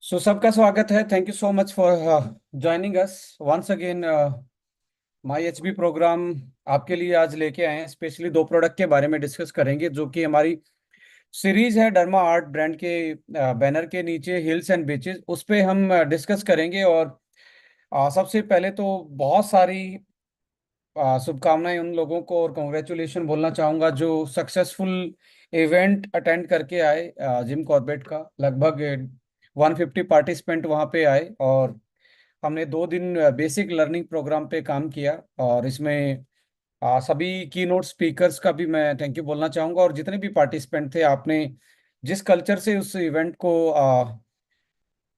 सबका स्वागत है। Thank you so much for joining us once again. My H B program आपके लिए आज लेके आए हैं। स्पेशली दो प्रोडक्ट के बारे में डिस्कस करेंगे जो कि हमारी सीरीज है डर्मा आर्ट ब्रांड के बैनर के नीचे हिल्स एंड बीचेस, उस पे हम डिस्कस करेंगे। और सबसे पहले तो बहुत सारी शुभकामनाएं उन लोगों को और कॉन्ग्रेचुलेशन बोलना चाहूंगा जो सक्सेसफुल इवेंट अटेंड करके आए। जिम कॉर्बेट का लगभग 150 पार्टिसिपेंट वहाँ पे आए और हमने 2 दिन बेसिक लर्निंग प्रोग्राम पे काम किया। और इसमें सभी की नोट स्पीकर्स का भी मैं थैंक यू बोलना चाहूंगा। और जितने भी पार्टिसिपेंट थे, आपने जिस कल्चर से उस इवेंट को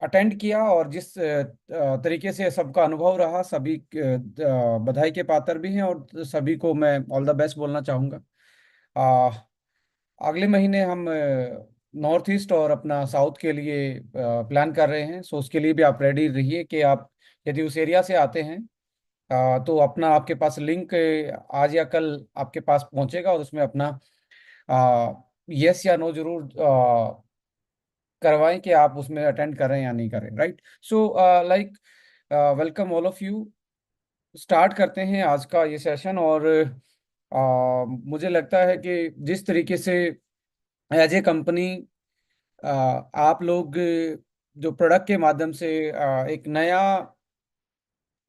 अटेंड किया और जिस तरीके से सबका अनुभव रहा, सभी बधाई के पात्र भी हैं और सभी को मैं ऑल द बेस्ट बोलना चाहूँगा। अगले महीने हम नॉर्थ ईस्ट और अपना साउथ के लिए प्लान कर रहे हैं। सो उसके लिए भी आप रेडी रहिए कि आप यदि उस एरिया से आते हैं तो अपना आपके पास लिंक आज या कल आपके पास पहुंचेगा और उसमें अपना यस या नो जरूर करवाएं कि आप उसमें अटेंड करें या नहीं करें। Right. So like welcome all of you. Start करते हैं आज का ये सेशन। और मुझे लगता है कि जिस तरीके से एज ए कंपनी आप लोग जो प्रोडक्ट के माध्यम से एक नया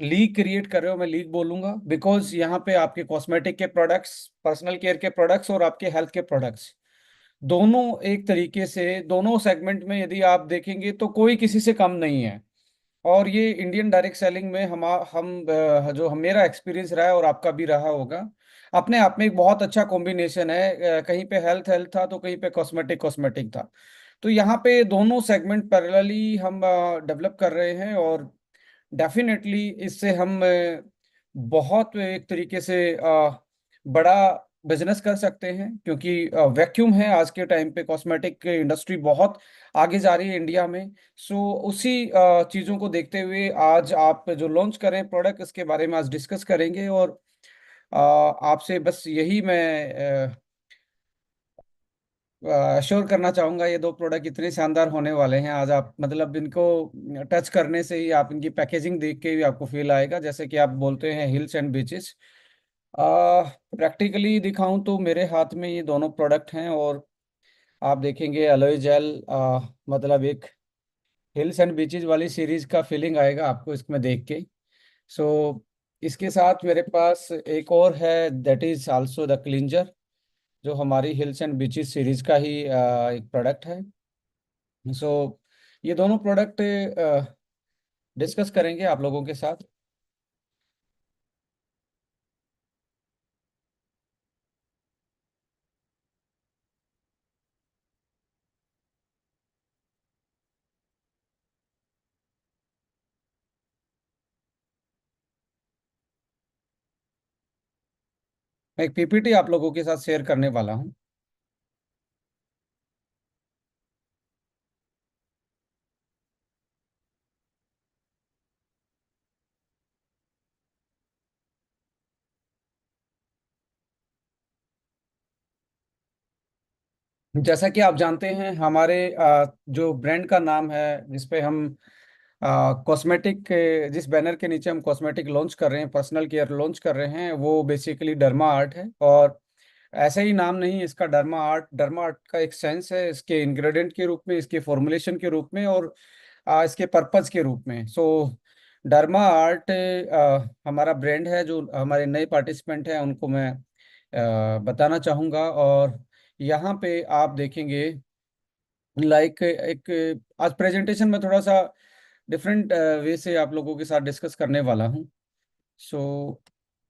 लीग क्रिएट कर रहे हो, मैं लीग बोलूंगा बिकॉज यहाँ पे आपके कॉस्मेटिक के प्रोडक्ट्स, पर्सनल केयर के प्रोडक्ट्स और आपके हेल्थ के प्रोडक्ट्स दोनों एक तरीके से दोनों सेगमेंट में यदि आप देखेंगे तो कोई किसी से कम नहीं है। और ये इंडियन डायरेक्ट सेलिंग में जो हम मेरा एक्सपीरियंस रहा है और आपका भी रहा होगा, अपने आप में एक बहुत अच्छा कॉम्बिनेशन है। कहीं पे हेल्थ हेल्थ था तो कहीं पे कॉस्मेटिक कॉस्मेटिक था। तो यहाँ पे दोनों सेगमेंट पैरेलली हम डेवलप कर रहे हैं। और डेफिनेटली इससे हम बहुत एक तरीके से बड़ा बिजनेस कर सकते हैं क्योंकि वैक्यूम है आज के टाइम पे, कॉस्मेटिक इंडस्ट्री बहुत आगे जा रही है इंडिया में। सो उसी चीज़ों को देखते हुए आज आप जो लॉन्च करें प्रोडक्ट, इसके बारे में आज डिस्कस करेंगे। और आपसे बस यही मैं श्योर करना चाहूंगा, ये दो प्रोडक्ट इतने शानदार होने वाले हैं आज। आप मतलब इनको टच करने से ही, आप इनकी पैकेजिंग देख के भी आपको फील आएगा जैसे कि आप बोलते हैं हिल्स एंड बीचेस। प्रैक्टिकली दिखाऊं तो मेरे हाथ में ये दोनों प्रोडक्ट हैं और आप देखेंगे एलोए जेल, मतलब एक हिल्स एंड बीचेस वाली सीरीज का फीलिंग आएगा आपको इसमें देख के। सो इसके साथ मेरे पास एक और है, that is also the cleanser, जो हमारी हिल्स एंड बीचेस सीरीज का ही एक प्रोडक्ट है। सो ये दोनों प्रोडक्ट डिस्कस करेंगे आप लोगों के साथ। मैं एक पीपीटी आप लोगों के साथ शेयर करने वाला हूँ। जैसा कि आप जानते हैं, हमारे जो ब्रांड का नाम है जिसपे हम कॉस्मेटिक, जिस बैनर के नीचे हम कॉस्मेटिक लॉन्च कर रहे हैं, पर्सनल केयर लॉन्च कर रहे हैं, वो बेसिकली डर्मा आर्ट है। और ऐसे ही नाम नहीं, इसका डर्मा आर्ट, डर्मा आर्ट का एक सेंस है इसके इंग्रेडिएंट के रूप में, इसके फॉर्मुलेशन के रूप में और इसके पर्पज के रूप में। सो डर्मा आर्ट हमारा ब्रांड है। जो हमारे नए पार्टिसिपेंट हैं उनको मैं बताना चाहूँगा। और यहाँ पे आप देखेंगे लाइक एक आज प्रेजेंटेशन में थोड़ा सा डिफरेंट वे से आप लोगों के साथ डिस्कस करने वाला हूँ। सो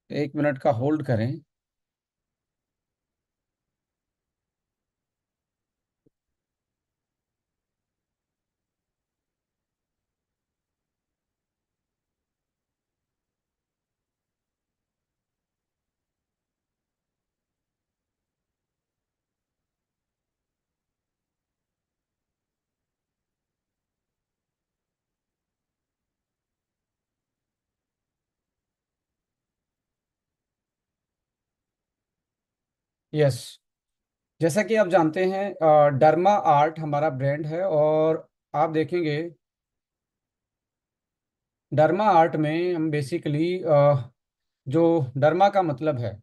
1 मिनट का होल्ड करें। यस, जैसा कि आप जानते हैं, डर्मा आर्ट हमारा ब्रांड है। और आप देखेंगे डर्मा आर्ट में हम बेसिकली जो डर्मा का मतलब है,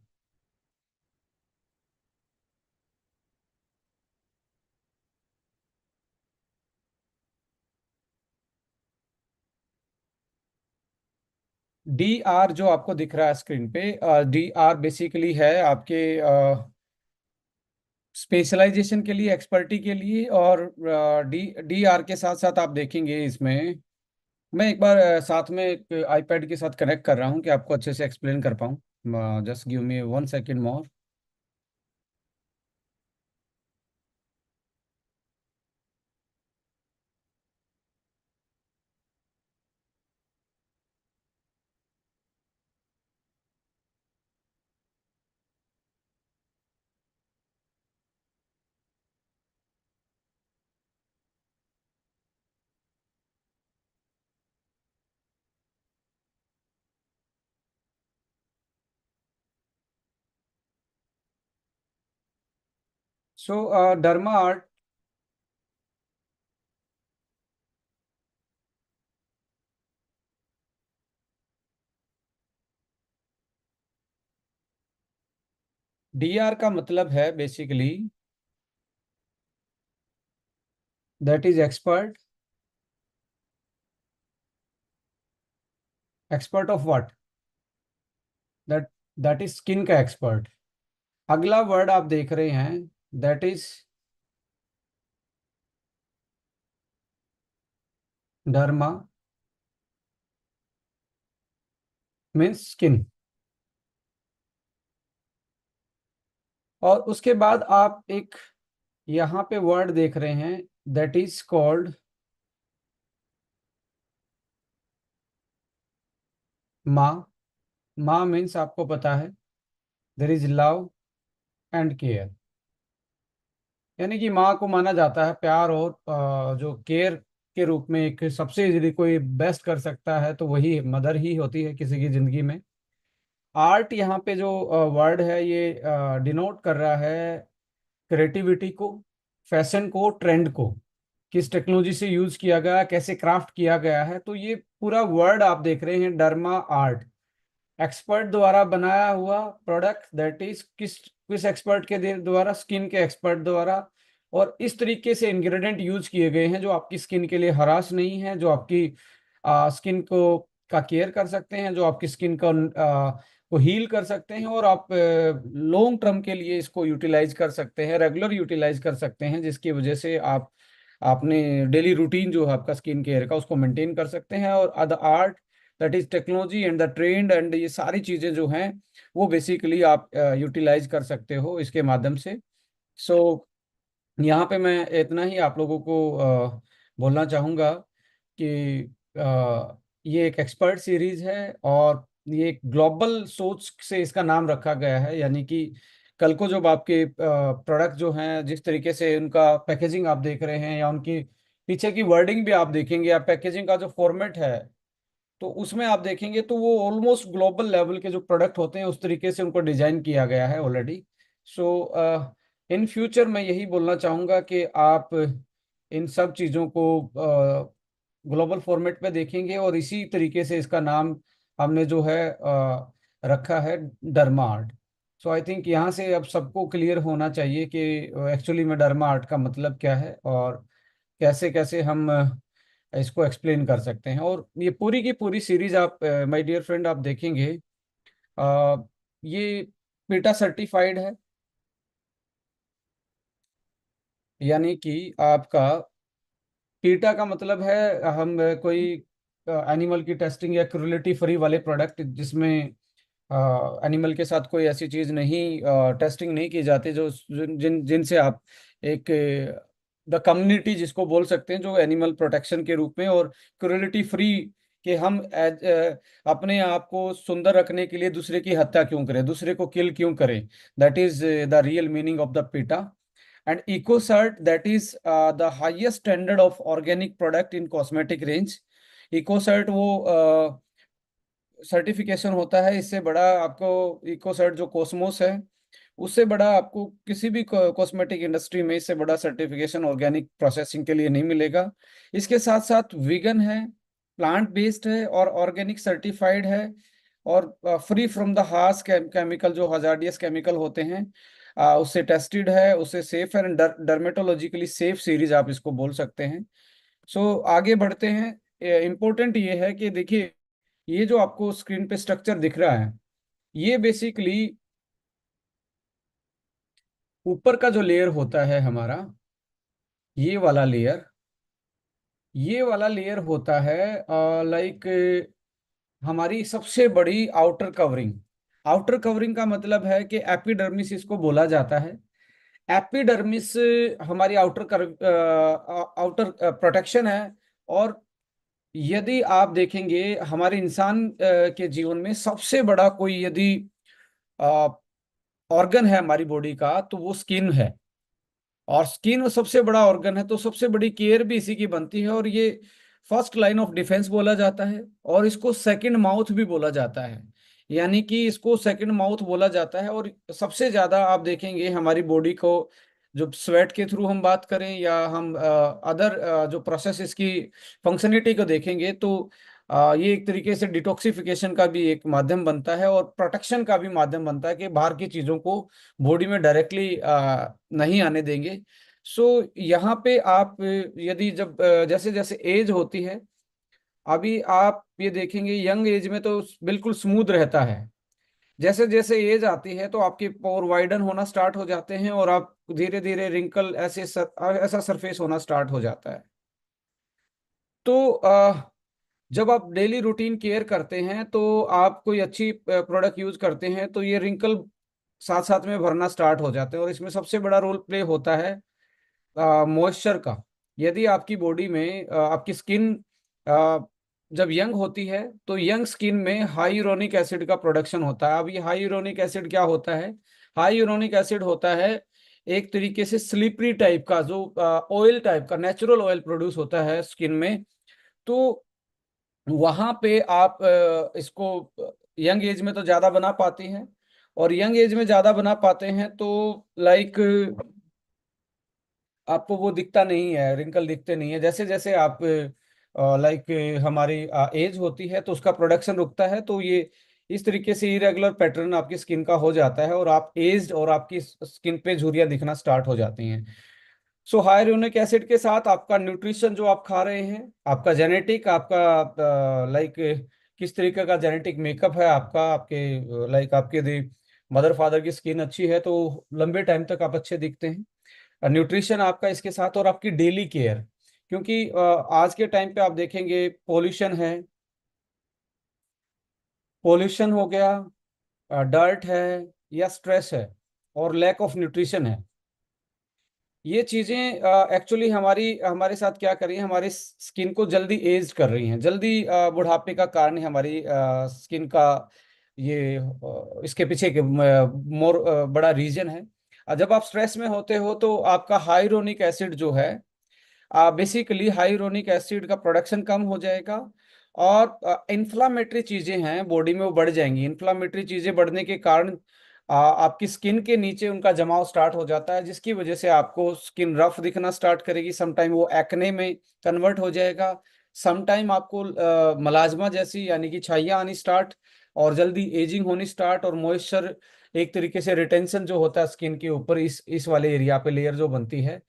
डी आर जो आपको दिख रहा है स्क्रीन पे, डी आर बेसिकली है आपके स्पेशलाइजेशन के लिए, एक्सपर्टी के लिए। और डी डी आर के साथ साथ आप देखेंगे इसमें, मैं एक बार साथ में एक आईपैड के साथ कनेक्ट कर रहा हूँ कि आपको अच्छे से एक्सप्लेन कर पाऊँ। Just give me 1 second more. So derma art, D R का मतलब है basically that is expert. Expert of what? That that is skin का एक्सपर्ट। अगला वर्ड आप देख रहे हैं, that is derma, means skin. और उसके बाद आप एक यहाँ पे वर्ड देख रहे हैं, दैट इज कॉल्ड माँ। माँ मीन्स आपको पता है, there is love and care. यानी कि माँ को माना जाता है प्यार और जो केयर के रूप में, एक सबसे यदि कोई बेस्ट कर सकता है तो वही मदर ही होती है किसी की जिंदगी में। आर्ट यहाँ पे जो वर्ड है ये डिनोट कर रहा है क्रिएटिविटी को, फैशन को, ट्रेंड को, किस टेक्नोलॉजी से यूज किया गया, कैसे क्राफ्ट किया गया है। तो ये पूरा वर्ड आप देख रहे हैं डर्मा आर्ट, एक्सपर्ट द्वारा बनाया हुआ प्रोडक्ट, दैट इज किस किस एक्सपर्ट के द्वारा, स्किन के एक्सपर्ट द्वारा। और इस तरीके से इंग्रेडिएंट यूज किए गए हैं जो आपकी स्किन के लिए हरास नहीं है, जो आपकी स्किन को का केयर कर सकते हैं, जो आपकी स्किन को हील कर सकते हैं। और आप लॉन्ग टर्म के लिए इसको यूटिलाइज कर सकते हैं, रेगुलर यूटिलाइज कर सकते हैं, जिसकी वजह से आप अपने डेली रूटीन जो है आपका स्किन केयर का, उसको मेंटेन कर सकते हैं। और other art, that is technology and the trend and ये सारी चीजें जो हैं वो बेसिकली आप यूटिलाइज कर सकते हो इसके माध्यम से। सो यहाँ पे मैं इतना ही आप लोगों को बोलना चाहूँगा कि ये एक एक्सपर्ट सीरीज है, और ये एक ग्लोबल सोच से इसका नाम रखा गया है। यानी कि कल को जब आपके प्रोडक्ट जो हैं, जिस तरीके से उनका पैकेजिंग आप देख रहे हैं, या उनकी पीछे की वर्डिंग भी आप देखेंगे, या पैकेजिंग का जो फॉर्मेट है, तो उसमें आप देखेंगे तो वो ऑलमोस्ट ग्लोबल लेवल के जो प्रोडक्ट होते हैं उस तरीके से उनको डिजाइन किया गया है ऑलरेडी। सो इन फ्यूचर मैं यही बोलना चाहूँगा कि आप इन सब चीज़ों को ग्लोबल फॉर्मेट पे देखेंगे, और इसी तरीके से इसका नाम हमने जो है रखा है derma art. So I think यहाँ से अब सबको क्लियर होना चाहिए कि एक्चुअली में डर्मा आर्ट का मतलब क्या है, और कैसे कैसे हम इसको एक्सप्लेन कर सकते हैं। और ये पूरी की पूरी सीरीज आप माय डियर फ्रेंड आप देखेंगे, अ, ये पीटा सर्टिफाइड है। यानी कि आपका पीटा का मतलब है, हम कोई एनिमल की टेस्टिंग या क्रूरलिटी फ्री वाले प्रोडक्ट, जिसमें एनिमल के साथ कोई ऐसी चीज नहीं, टेस्टिंग नहीं की जाती, जो जिन जिनसे आप एक द कम्युनिटी जिसको बोल सकते हैं, जो एनिमल प्रोटेक्शन के रूप में, और क्रूरलिटी फ्री, कि हम अपने आप को सुंदर रखने के लिए दूसरे की हत्या क्यों करें, दूसरे को किल क्यों करें। That is the real meaning of the PETA. And Ecocert, that is the highest standard of organic product in cosmetic range. Ecocert वो सर्टिफिकेशन होता है, इससे बड़ा आपको इकोसर्ट जो कोस्मोस है, उससे बड़ा आपको किसी भी कॉस्मेटिक इंडस्ट्री में इससे बड़ा सर्टिफिकेशन ऑर्गेनिक प्रोसेसिंग के लिए नहीं मिलेगा। इसके साथ साथ वीगन है, प्लांट बेस्ड है और ऑर्गेनिक सर्टिफाइड है और free from the harsh chemical, जो हजार्डियस केमिकल होते हैं, उससे टेस्टेड है, उससे सेफ है, डर्मेटोलॉजिकली सेफ सीरीज आप इसको बोल सकते हैं। सो आगे बढ़ते हैं। इम्पोर्टेंट ये है कि देखिए, ये जो आपको स्क्रीन पे स्ट्रक्चर दिख रहा है, ये बेसिकली ऊपर का जो लेयर होता है हमारा, ये वाला लेयर, ये वाला लेयर होता है लाइक हमारी सबसे बड़ी आउटर कवरिंग। आउटर कवरिंग का मतलब है कि एपिडर्मिस इसको बोला जाता है। एपिडर्मिस हमारी आउटर प्रोटेक्शन है। और यदि आप देखेंगे हमारे इंसान के जीवन में सबसे बड़ा कोई यदि ऑर्गन है हमारी बॉडी का, तो वो स्किन है। और स्किन वो सबसे बड़ा ऑर्गन है, तो सबसे बड़ी केयर भी इसी की बनती है। और ये फर्स्ट लाइन ऑफ डिफेंस बोला जाता है, और इसको सेकंड माउथ भी बोला जाता है। यानी कि इसको सेकंड माउथ बोला जाता है। और सबसे ज्यादा आप देखेंगे हमारी बॉडी को, जो स्वेट के थ्रू हम बात करें या हम अदर जो प्रोसेस इसकी फंक्शनलिटी को देखेंगे, तो ये एक तरीके से डिटॉक्सिफिकेशन का भी एक माध्यम बनता है और प्रोटेक्शन का भी माध्यम बनता है कि बाहर की चीजों को बॉडी में डायरेक्टली नहीं आने देंगे। सो यहाँ पे आप यदि जब जैसे जैसे एज होती है, अभी आप ये देखेंगे यंग एज में तो बिल्कुल स्मूथ रहता है। जैसे जैसे एज आती है तो आपके पोर वाइडन होना स्टार्ट हो जाते हैं और आप धीरे धीरे रिंकल ऐसा सरफेस होना स्टार्ट हो जाता है। तो जब आप डेली रूटीन केयर करते हैं तो आप कोई अच्छी प्रोडक्ट यूज करते हैं, तो ये रिंकल साथ साथ में भरना स्टार्ट हो जाते हैं। और इसमें सबसे बड़ा रोल प्ले होता है मॉइस्चर का। यदि आपकी बॉडी में आपकी स्किन जब यंग होती है, तो यंग स्किन में हाई यूरोनिक एसिड का प्रोडक्शन होता है। अब ये हाई यूरोनिक एसिड क्या होता है? हाई यूरोनिक एसिड होता है एक तरीके से स्लिपरी टाइप का, जो ऑयल टाइप का नेचुरल ऑयल प्रोड्यूस होता है स्किन में। तो वहां पे आप इसको यंग एज में तो ज्यादा बना पाती हैं। और यंग एज में ज्यादा बना पाते हैं तो लाइक आपको वो दिखता नहीं है, रिंकल दिखते नहीं है। जैसे जैसे आप लाइक हमारी एज होती है तो उसका प्रोडक्शन रुकता है, तो ये इस तरीके से इरेगुलर पैटर्न आपकी स्किन का हो जाता है और आप एज्ड और आपकी स्किन पे झुर्रियां दिखना स्टार्ट हो जाती हैं। सो हाइड्रोनिक एसिड के साथ आपका न्यूट्रिशन जो आप खा रहे हैं, आपका जेनेटिक, आपका लाइक किस तरीके का जेनेटिक मेकअप है आपका, आपके लाइक आपके मदर फादर की स्किन अच्छी है तो लंबे टाइम तक आप अच्छे दिखते हैं। न्यूट्रिशन आपका इसके साथ, और आपकी डेली केयर। क्योंकि आज के टाइम पे आप देखेंगे पोल्यूशन है, पोल्यूशन हो गया, डर्ट है, या स्ट्रेस है, और लैक ऑफ न्यूट्रिशन है। ये चीजें एक्चुअली हमारी हमारे साथ क्या कर रही हैं, हमारी स्किन को जल्दी एज कर रही हैं, जल्दी बुढ़ापे का कारण है हमारी स्किन का। ये इसके पीछे के मोर बड़ा रीजन है। जब आप स्ट्रेस में होते हो तो आपका हाइरोनिक एसिड जो है, बेसिकली हाइरोनिक एसिड का प्रोडक्शन कम हो जाएगा। और इन्फ्लामेटरी चीजें हैं बॉडी में वो बढ़ जाएंगी। इन्फ्लामेटरी चीजें बढ़ने के कारण आपकी स्किन के नीचे उनका जमाव स्टार्ट हो जाता है, जिसकी वजह से आपको स्किन रफ दिखना स्टार्ट करेगी। समटाइम वो एक्ने में कन्वर्ट हो जाएगा। समटाइम आपको मलाजमा जैसी यानी कि छाइयाँ आनी स्टार्ट, और जल्दी एजिंग होनी स्टार्ट, और मॉइस्चर एक तरीके से रिटेंशन जो होता है स्किन के ऊपर, इस वाले एरिया पे लेयर जो बनती है,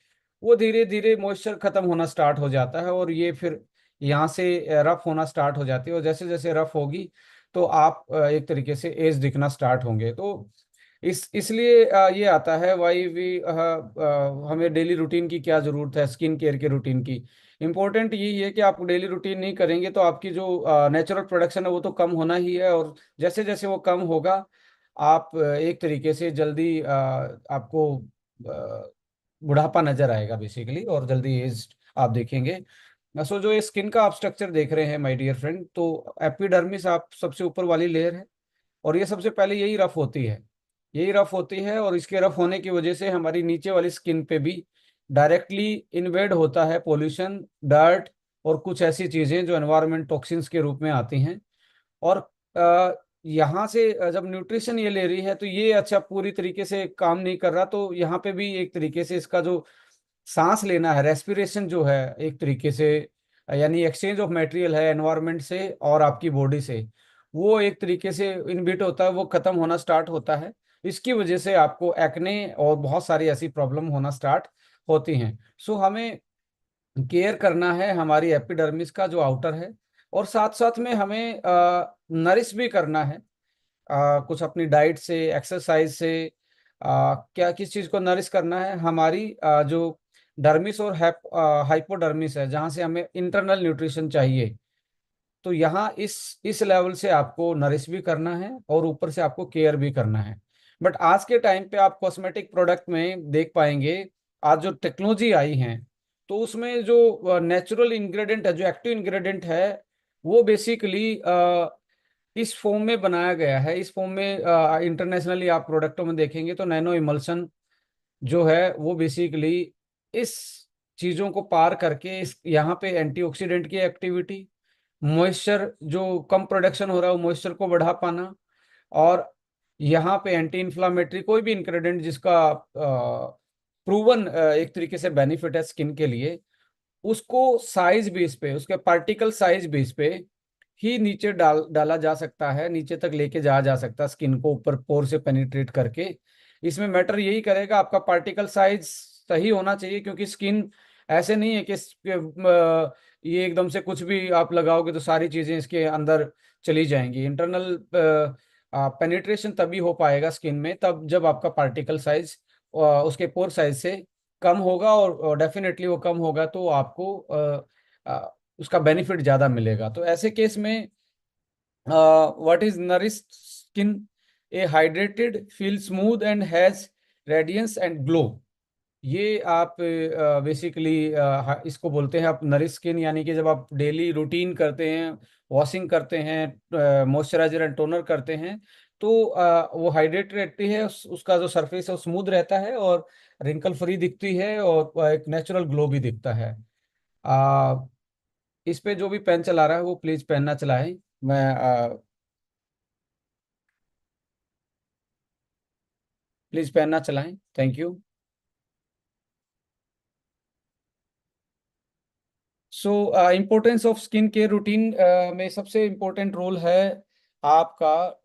वो धीरे धीरे मॉइस्चर खत्म होना स्टार्ट हो जाता है। और ये फिर यहाँ से रफ होना स्टार्ट हो जाती है। और जैसे जैसे रफ होगी तो आप एक तरीके से एज दिखना स्टार्ट होंगे। तो इसलिए ये आता है वाई वी हमें डेली रूटीन की क्या जरूरत है, स्किन केयर के रूटीन की। इम्पोर्टेंट यही है कि आप डेली रूटीन नहीं करेंगे तो आपकी जो नेचुरल प्रोडक्शन है वो तो कम होना ही है। और जैसे जैसे वो कम होगा, आप एक तरीके से जल्दी आपको बुढ़ापा नजर आएगा बेसिकली, और जल्दी एज आप देखेंगे। सो जो ये स्किन का आप स्ट्रक्चर देख रहे हैं माय डियर फ्रेंड, तो एपिडर्मिस आप सबसे ऊपर वाली लेयर है, और ये सबसे पहले यही रफ होती है, यही रफ होती है। और इसके रफ होने की वजह से हमारी नीचे वाली स्किन पे भी डायरेक्टली इन्वेड होता है पोल्यूशन, डर्ट, और कुछ ऐसी चीजें जो एनवायरमेंट टॉक्सिन्स के रूप में आती हैं। और यहाँ से जब न्यूट्रिशन ये ले रही है तो ये अच्छा पूरी तरीके से काम नहीं कर रहा, तो यहाँ पे भी एक तरीके से इसका जो सांस लेना है, रेस्पिरेशन जो है, एक तरीके से यानी एक्सचेंज ऑफ मटेरियल है एनवायरनमेंट से और आपकी बॉडी से, वो एक तरीके से इनबिट होता है, वो खत्म होना स्टार्ट होता है। इसकी वजह से आपको एक्ने और बहुत सारी ऐसी प्रॉब्लम होना स्टार्ट होती हैं। सो हमें केयर करना है हमारी एपिडर्मिस का जो आउटर है, और साथ साथ में हमें नरिश भी करना है कुछ अपनी डाइट से, एक्सरसाइज से। क्या किस चीज़ को नरिश करना है, हमारी जो डर्मिस और हाइपोडर्मिस है, जहाँ से हमें इंटरनल न्यूट्रिशन चाहिए। तो यहाँ इस लेवल से आपको नरिश भी करना है और ऊपर से आपको केयर भी करना है। बट आज के टाइम पे आप कॉस्मेटिक प्रोडक्ट में देख पाएंगे, आज जो टेक्नोलॉजी आई है, तो उसमें जो नेचुरल इंग्रेडिएंट है, जो एक्टिव इंग्रेडिएंट है, वो बेसिकली इस फॉर्म में बनाया गया है। इस फॉर्म में इंटरनेशनली आप प्रोडक्टों में देखेंगे तो नैनो इमल्शन जो है वो बेसिकली इस चीज़ों को पार करके इस यहाँ पे एंटीऑक्सीडेंट की एक्टिविटी, मॉइस्चर जो कम प्रोडक्शन हो रहा है वो मॉइस्चर को बढ़ा पाना, और यहाँ पे एंटी इन्फ्लामेटरी कोई भी इंग्रेडिएंट जिसका प्रूवन एक तरीके से बेनिफिट है स्किन के लिए, उसको साइज बेस पे, उसके पार्टिकल साइज बेस पे ही नीचे डाला जा सकता है, नीचे तक लेके जाया जा सकता है स्किन को, ऊपर पोर से पेनिट्रेट करके। इसमें मैटर यही करेगा, आपका पार्टिकल साइज सही होना चाहिए, क्योंकि स्किन ऐसे नहीं है कि ये एकदम से कुछ भी आप लगाओगे तो सारी चीजें इसके अंदर चली जाएंगी। इंटरनल पेनिट्रेशन तभी हो पाएगा स्किन में तब जब आपका पार्टिकल साइज उसके पोर साइज से कम होगा, और डेफिनेटली वो कम होगा तो आपको उसका बेनिफिट ज्यादा मिलेगा। तो ऐसे केस में what is nourish skin, a hydrated, feel smooth and has radiance and glow. ये आप बेसिकली इसको बोलते हैं आप नरिश स्किन, यानी कि जब आप डेली रूटीन करते हैं, वॉशिंग करते हैं, मॉइस्चराइजर एंड टोनर करते हैं, तो वो हाइड्रेट रहती है, उसका जो सरफेस है वो स्मूथ रहता है और रिंकल फ्री दिखती है, और एक नेचुरल ग्लो भी दिखता है। आ, इस पे जो भी पेन चला रहा है वो प्लीज पेन ना चलाएं। मैं प्लीज पेन ना चलाएं, thank you. So importance of skin care routine में सबसे इम्पोर्टेंट रोल है आपका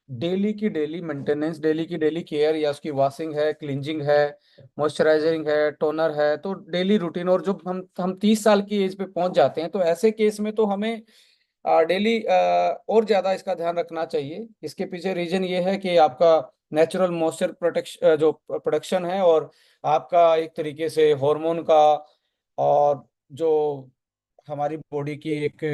डेली की डेली मेंटेनेंस, डेली की डेली केयर, या उसकी वॉशिंग है, क्लींजिंग है, मॉइस्चराइजिंग है, टोनर है, तो डेली रूटीन। और जब हम 30 साल की एज पे पहुंच जाते हैं तो ऐसे केस में तो हमें डेली और ज़्यादा इसका ध्यान रखना चाहिए। इसके पीछे रीजन ये है कि आपका नेचुरल मॉइस्चर प्रोटेक्शन जो प्रोडक्शन है, और आपका एक तरीके से हार्मोन का, और जो हमारी बॉडी की एक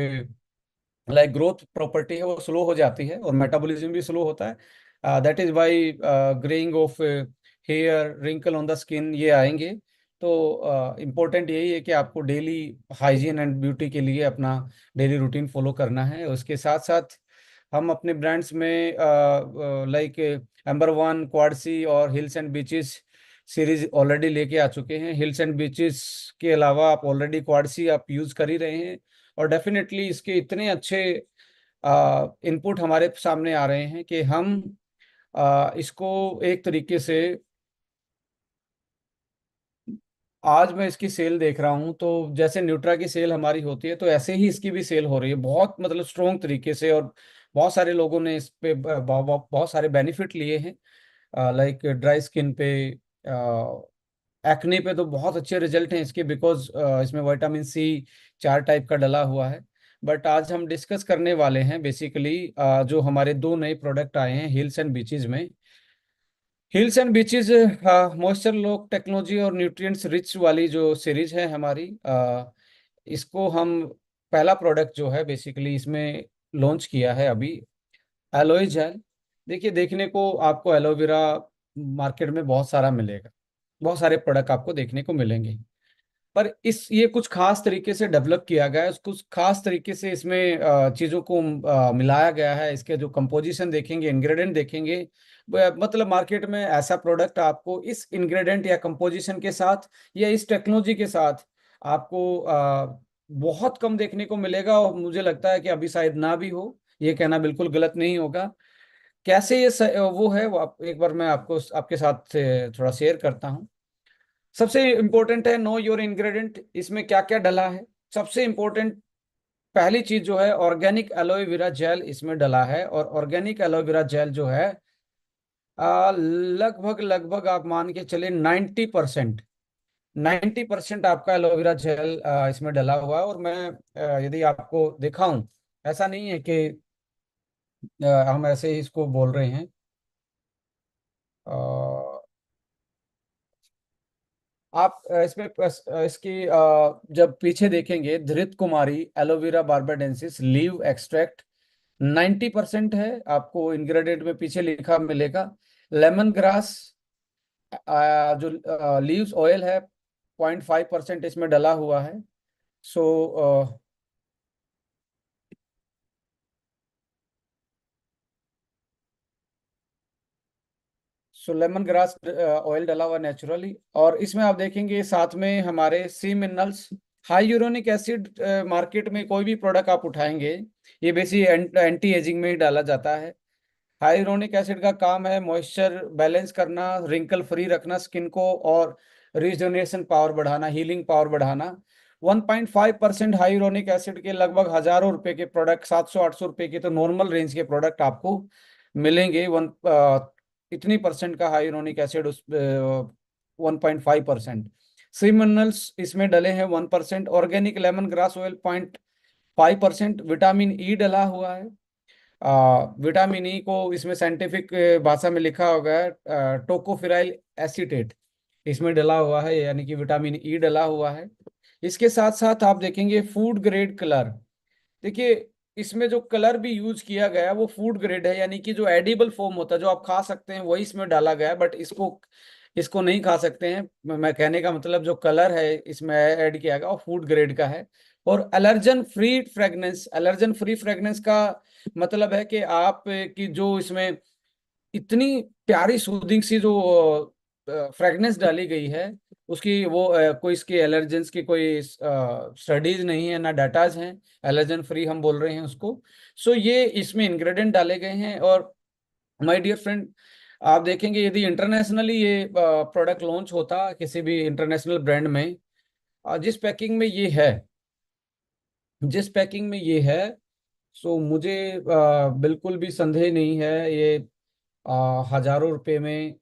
लाइक ग्रोथ प्रॉपर्टी है वो स्लो हो जाती है, और मेटाबॉलिज्म भी स्लो होता है। That is why greying of hair, wrinkle on the skin ये आएंगे। तो इम्पोर्टेंट यही है कि आपको डेली हाइजीन एंड ब्यूटी के लिए अपना डेली रूटीन फॉलो करना है। उसके साथ साथ हम अपने ब्रांड्स में लाइक एम्बर 1, क्वाडसी और hills and beaches series already लेके आ चुके हैं। हिल्स एंड बीचेस के अलावा आप ऑलरेडी क्वाडसी आप यूज कर ही रहे हैं, और डेफिनेटली इसके इतने अच्छे इनपुट हमारे सामने आ रहे हैं कि हम इसको एक तरीके से, आज मैं इसकी सेल देख रहा हूँ तो जैसे न्यूट्रा की सेल हमारी होती है तो ऐसे ही इसकी भी सेल हो रही है, बहुत मतलब स्ट्रोंग तरीके से, और बहुत सारे लोगों ने इस पे बहुत सारे बेनिफिट लिए हैं। लाइक ड्राई स्किन पे, एक्ने पे तो बहुत अच्छे रिजल्ट हैं इसके, बिकॉज इसमें विटामिन सी 4 टाइप का डला हुआ है। बट आज हम डिस्कस करने वाले हैं बेसिकली जो हमारे दो नए प्रोडक्ट आए हैं हिल्स एंड बीचेस में। Hills and beaches moisture lock technology और न्यूट्रिएंट्स रिच वाली जो सीरीज है हमारी, इसको हम पहला प्रोडक्ट जो है बेसिकली इसमें लॉन्च किया है अभी, एलोए जेल। देखिए, देखने को आपको एलोवेरा मार्केट में बहुत सारा मिलेगा, बहुत सारे प्रोडक्ट आपको देखने को मिलेंगे, पर इस ये कुछ खास तरीके से डेवलप किया गया है, कुछ खास तरीके से इसमें चीज़ों को मिलाया गया है। इसके जो कंपोजिशन देखेंगे, इंग्रेडिएंट देखेंगे, मतलब मार्केट में ऐसा प्रोडक्ट आपको इस इंग्रेडिएंट या कंपोजिशन के साथ या इस टेक्नोलॉजी के साथ आपको बहुत कम देखने को मिलेगा, और मुझे लगता है कि अभी शायद ना भी हो, ये कहना बिल्कुल गलत नहीं होगा। कैसे ये वो है, वो एक बार मैं आपको आपके साथ थोड़ा शेयर करता हूँ। सबसे इम्पोर्टेंट है नो योर इंग्रेडिएंट, इसमें क्या क्या डला है। सबसे इम्पोर्टेंट पहली चीज जो है, ऑर्गेनिक एलोवेरा जेल इसमें डला है। और ऑर्गेनिक एलोवेरा जेल जो है लगभग लगभग आप मान के चले 90%, 90% आपका एलोवेरा जेल इसमें डला हुआ है। और मैं यदि आपको दिखाऊं, ऐसा नहीं है कि हम ऐसे ही इसको बोल रहे हैं। आप इसमें इसकी जब पीछे देखेंगे, धृत कुमारी एलोवेरा बार्बाडेंसिस लीव एक्सट्रैक्ट 90% है, आपको इंग्रेडिएंट में पीछे लिखा मिलेगा। लेमन ग्रास जो लीव्स ऑयल है 0.5% इसमें डला हुआ है। सो लेमन ग्रास ऑयल डला हुआ नेचुरली। और इसमें आप देखेंगे साथ में हमारे sea minerals, hyaluronic acid. Market में कोई भी प्रोडक्ट आप उठाएंगे, ये बेसिकली एंटी एजिंग में ही डाला जाता है। हाइलोनिक एसिड का काम है मॉइस्चर बैलेंस करना, रिंकल फ्री रखना स्किन को, और रिजनरेशन पावर बढ़ाना, हीलिंग पावर बढ़ाना। 1.5% हाइलोनिक एसिड के लगभग हजारों रुपए के प्रोडक्ट, 700-800 रुपए के तो नॉर्मल रेंज के प्रोडक्ट आपको मिलेंगे। इतनी परसेंट का हाइलोनिक एसिड उस 1.5%। सी मिनरल्स इसमें डले हैं 1%। Organic lemon grass oil 0.5%। Vitamin E डला हुआ है। विटामिन ई को इसमें साइंटिफिक भाषा में लिखा होगा है टोकोफिराइल एसीटेट, इसमें डला हुआ है, यानी कि विटामिन ई डला हुआ है। इसके साथ साथ आप देखेंगे फूड ग्रेड कलर। देखिए, इसमें जो कलर भी यूज किया गया है वो फूड ग्रेड है, यानी कि जो एडिबल फॉर्म होता है, जो आप खा सकते हैं, वही इसमें डाला गया है। बट इसको इसको नहीं खा सकते हैं। मैं कहने का मतलब जो कलर है इसमें ऐड किया गया वो फूड ग्रेड का है। और allergen free fragrance, allergen free fragrance का मतलब है कि आप की जो इसमें इतनी प्यारी सूदिंग सी जो फ्रेगनेंस डाली गई है, उसकी वो कोई इसके एलर्जेंस की कोई स्टडीज नहीं है, ना डाटाज हैं। एलर्जन फ्री हम बोल रहे हैं उसको। सो ये इसमें इंग्रेडिएंट डाले गए हैं। और माय डियर फ्रेंड, आप देखेंगे यदि इंटरनेशनली ये प्रोडक्ट लॉन्च होता किसी भी इंटरनेशनल ब्रांड में, जिस पैकिंग में ये है, जिस पैकिंग में ये है, सो मुझे बिल्कुल भी संदेह नहीं है ये हजारों रुपए में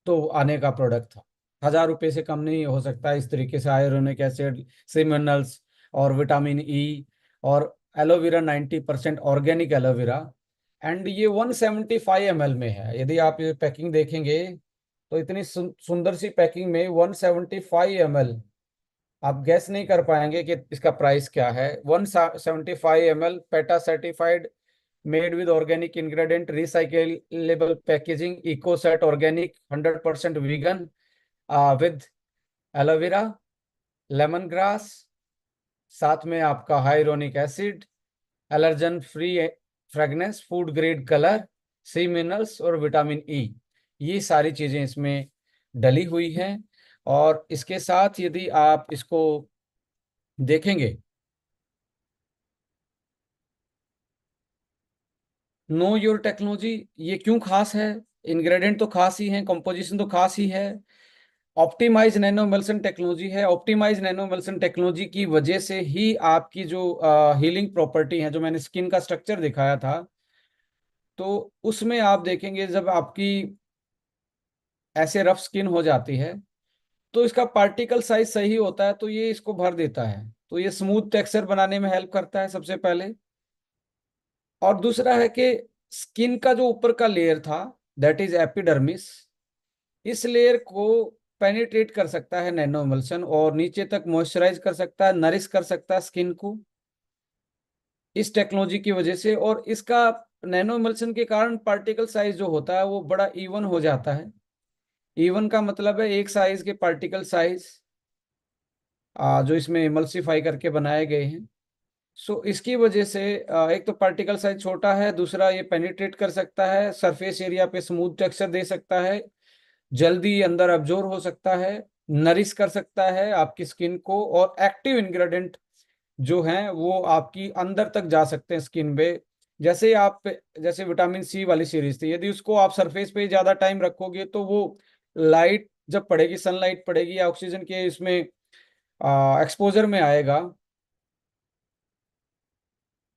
तो आने का प्रोडक्ट था। 1000 रुपये से कम नहीं हो सकता इस तरीके से हाइलोरिक एसिड, सी मिनरल्स और विटामिन ई और एलोवेरा 90% ऑर्गेनिक एलोवेरा। एंड ये 175 ml में है। यदि आप ये पैकिंग देखेंगे तो इतनी सुंदर सी पैकिंग में 175 ml, आप गैस नहीं कर पाएंगे कि इसका प्राइस क्या है। 175 ml PETA certified, made with organic ingredient, recyclable packaging, Ecocert organic, 100% vegan, with aloe vera, lemon grass, साथ में आपका hyaluronic acid, allergen free fragrance, food grade colour, sea minerals और विटामिन ई, ये सारी चीजें इसमें डली हुई हैं। और इसके साथ यदि आप इसको देखेंगे, नो योर टेक्नोलॉजी, ये क्यों खास है? इंग्रेडिएंट तो खास ही हैं, कंपोजिशन तो खास ही है। ऑप्टिमाइज नैनो एमल्सन टेक्नोलॉजी है। ऑप्टिमाइज नैनो एमल्सन टेक्नोलॉजी की वजह से ही आपकी जो हीलिंग प्रॉपर्टी है, जो मैंने स्किन का स्ट्रक्चर दिखाया था, तो उसमें आप देखेंगे जब आपकी ऐसे रफ स्किन हो जाती है तो इसका पार्टिकल साइज सही होता है, तो ये इसको भर देता है। तो ये स्मूथ टेक्सचर बनाने में हेल्प करता है सबसे पहले। और दूसरा है कि स्किन का जो ऊपर का लेयर था, दैट इज एपिडर्मिस, इस लेयर को पेनिट्रेट कर सकता है नैनो एमल्सन, और नीचे तक मॉइस्चराइज कर सकता है, नरिश कर सकता है स्किन को, इस टेक्नोलॉजी की वजह से। और इसका नैनो एमल्सन के कारण पार्टिकल साइज जो होता है वो बड़ा इवन हो जाता है। इवन का मतलब है एक साइज के पार्टिकल साइज जो इसमें इमल्सिफाई करके बनाए गए हैं। सो इसकी वजह से एक तो पार्टिकल साइज छोटा है, दूसरा ये पेनिट्रेट कर सकता है सरफेस एरिया पे, स्मूथ टेक्सचर दे सकता है, जल्दी अंदर अब्जॉर्ब हो सकता है, नरिश कर सकता है आपकी स्किन को, और एक्टिव इंग्रेडिएंट जो हैं वो आपकी अंदर तक जा सकते हैं स्किन में। जैसे आप, जैसे विटामिन सी वाली सीरीज थी, यदि उसको आप सरफेस पे ज्यादा टाइम रखोगे तो वो लाइट जब पड़ेगी, सनलाइट पड़ेगी या ऑक्सीजन के इसमें एक्सपोजर में आएगा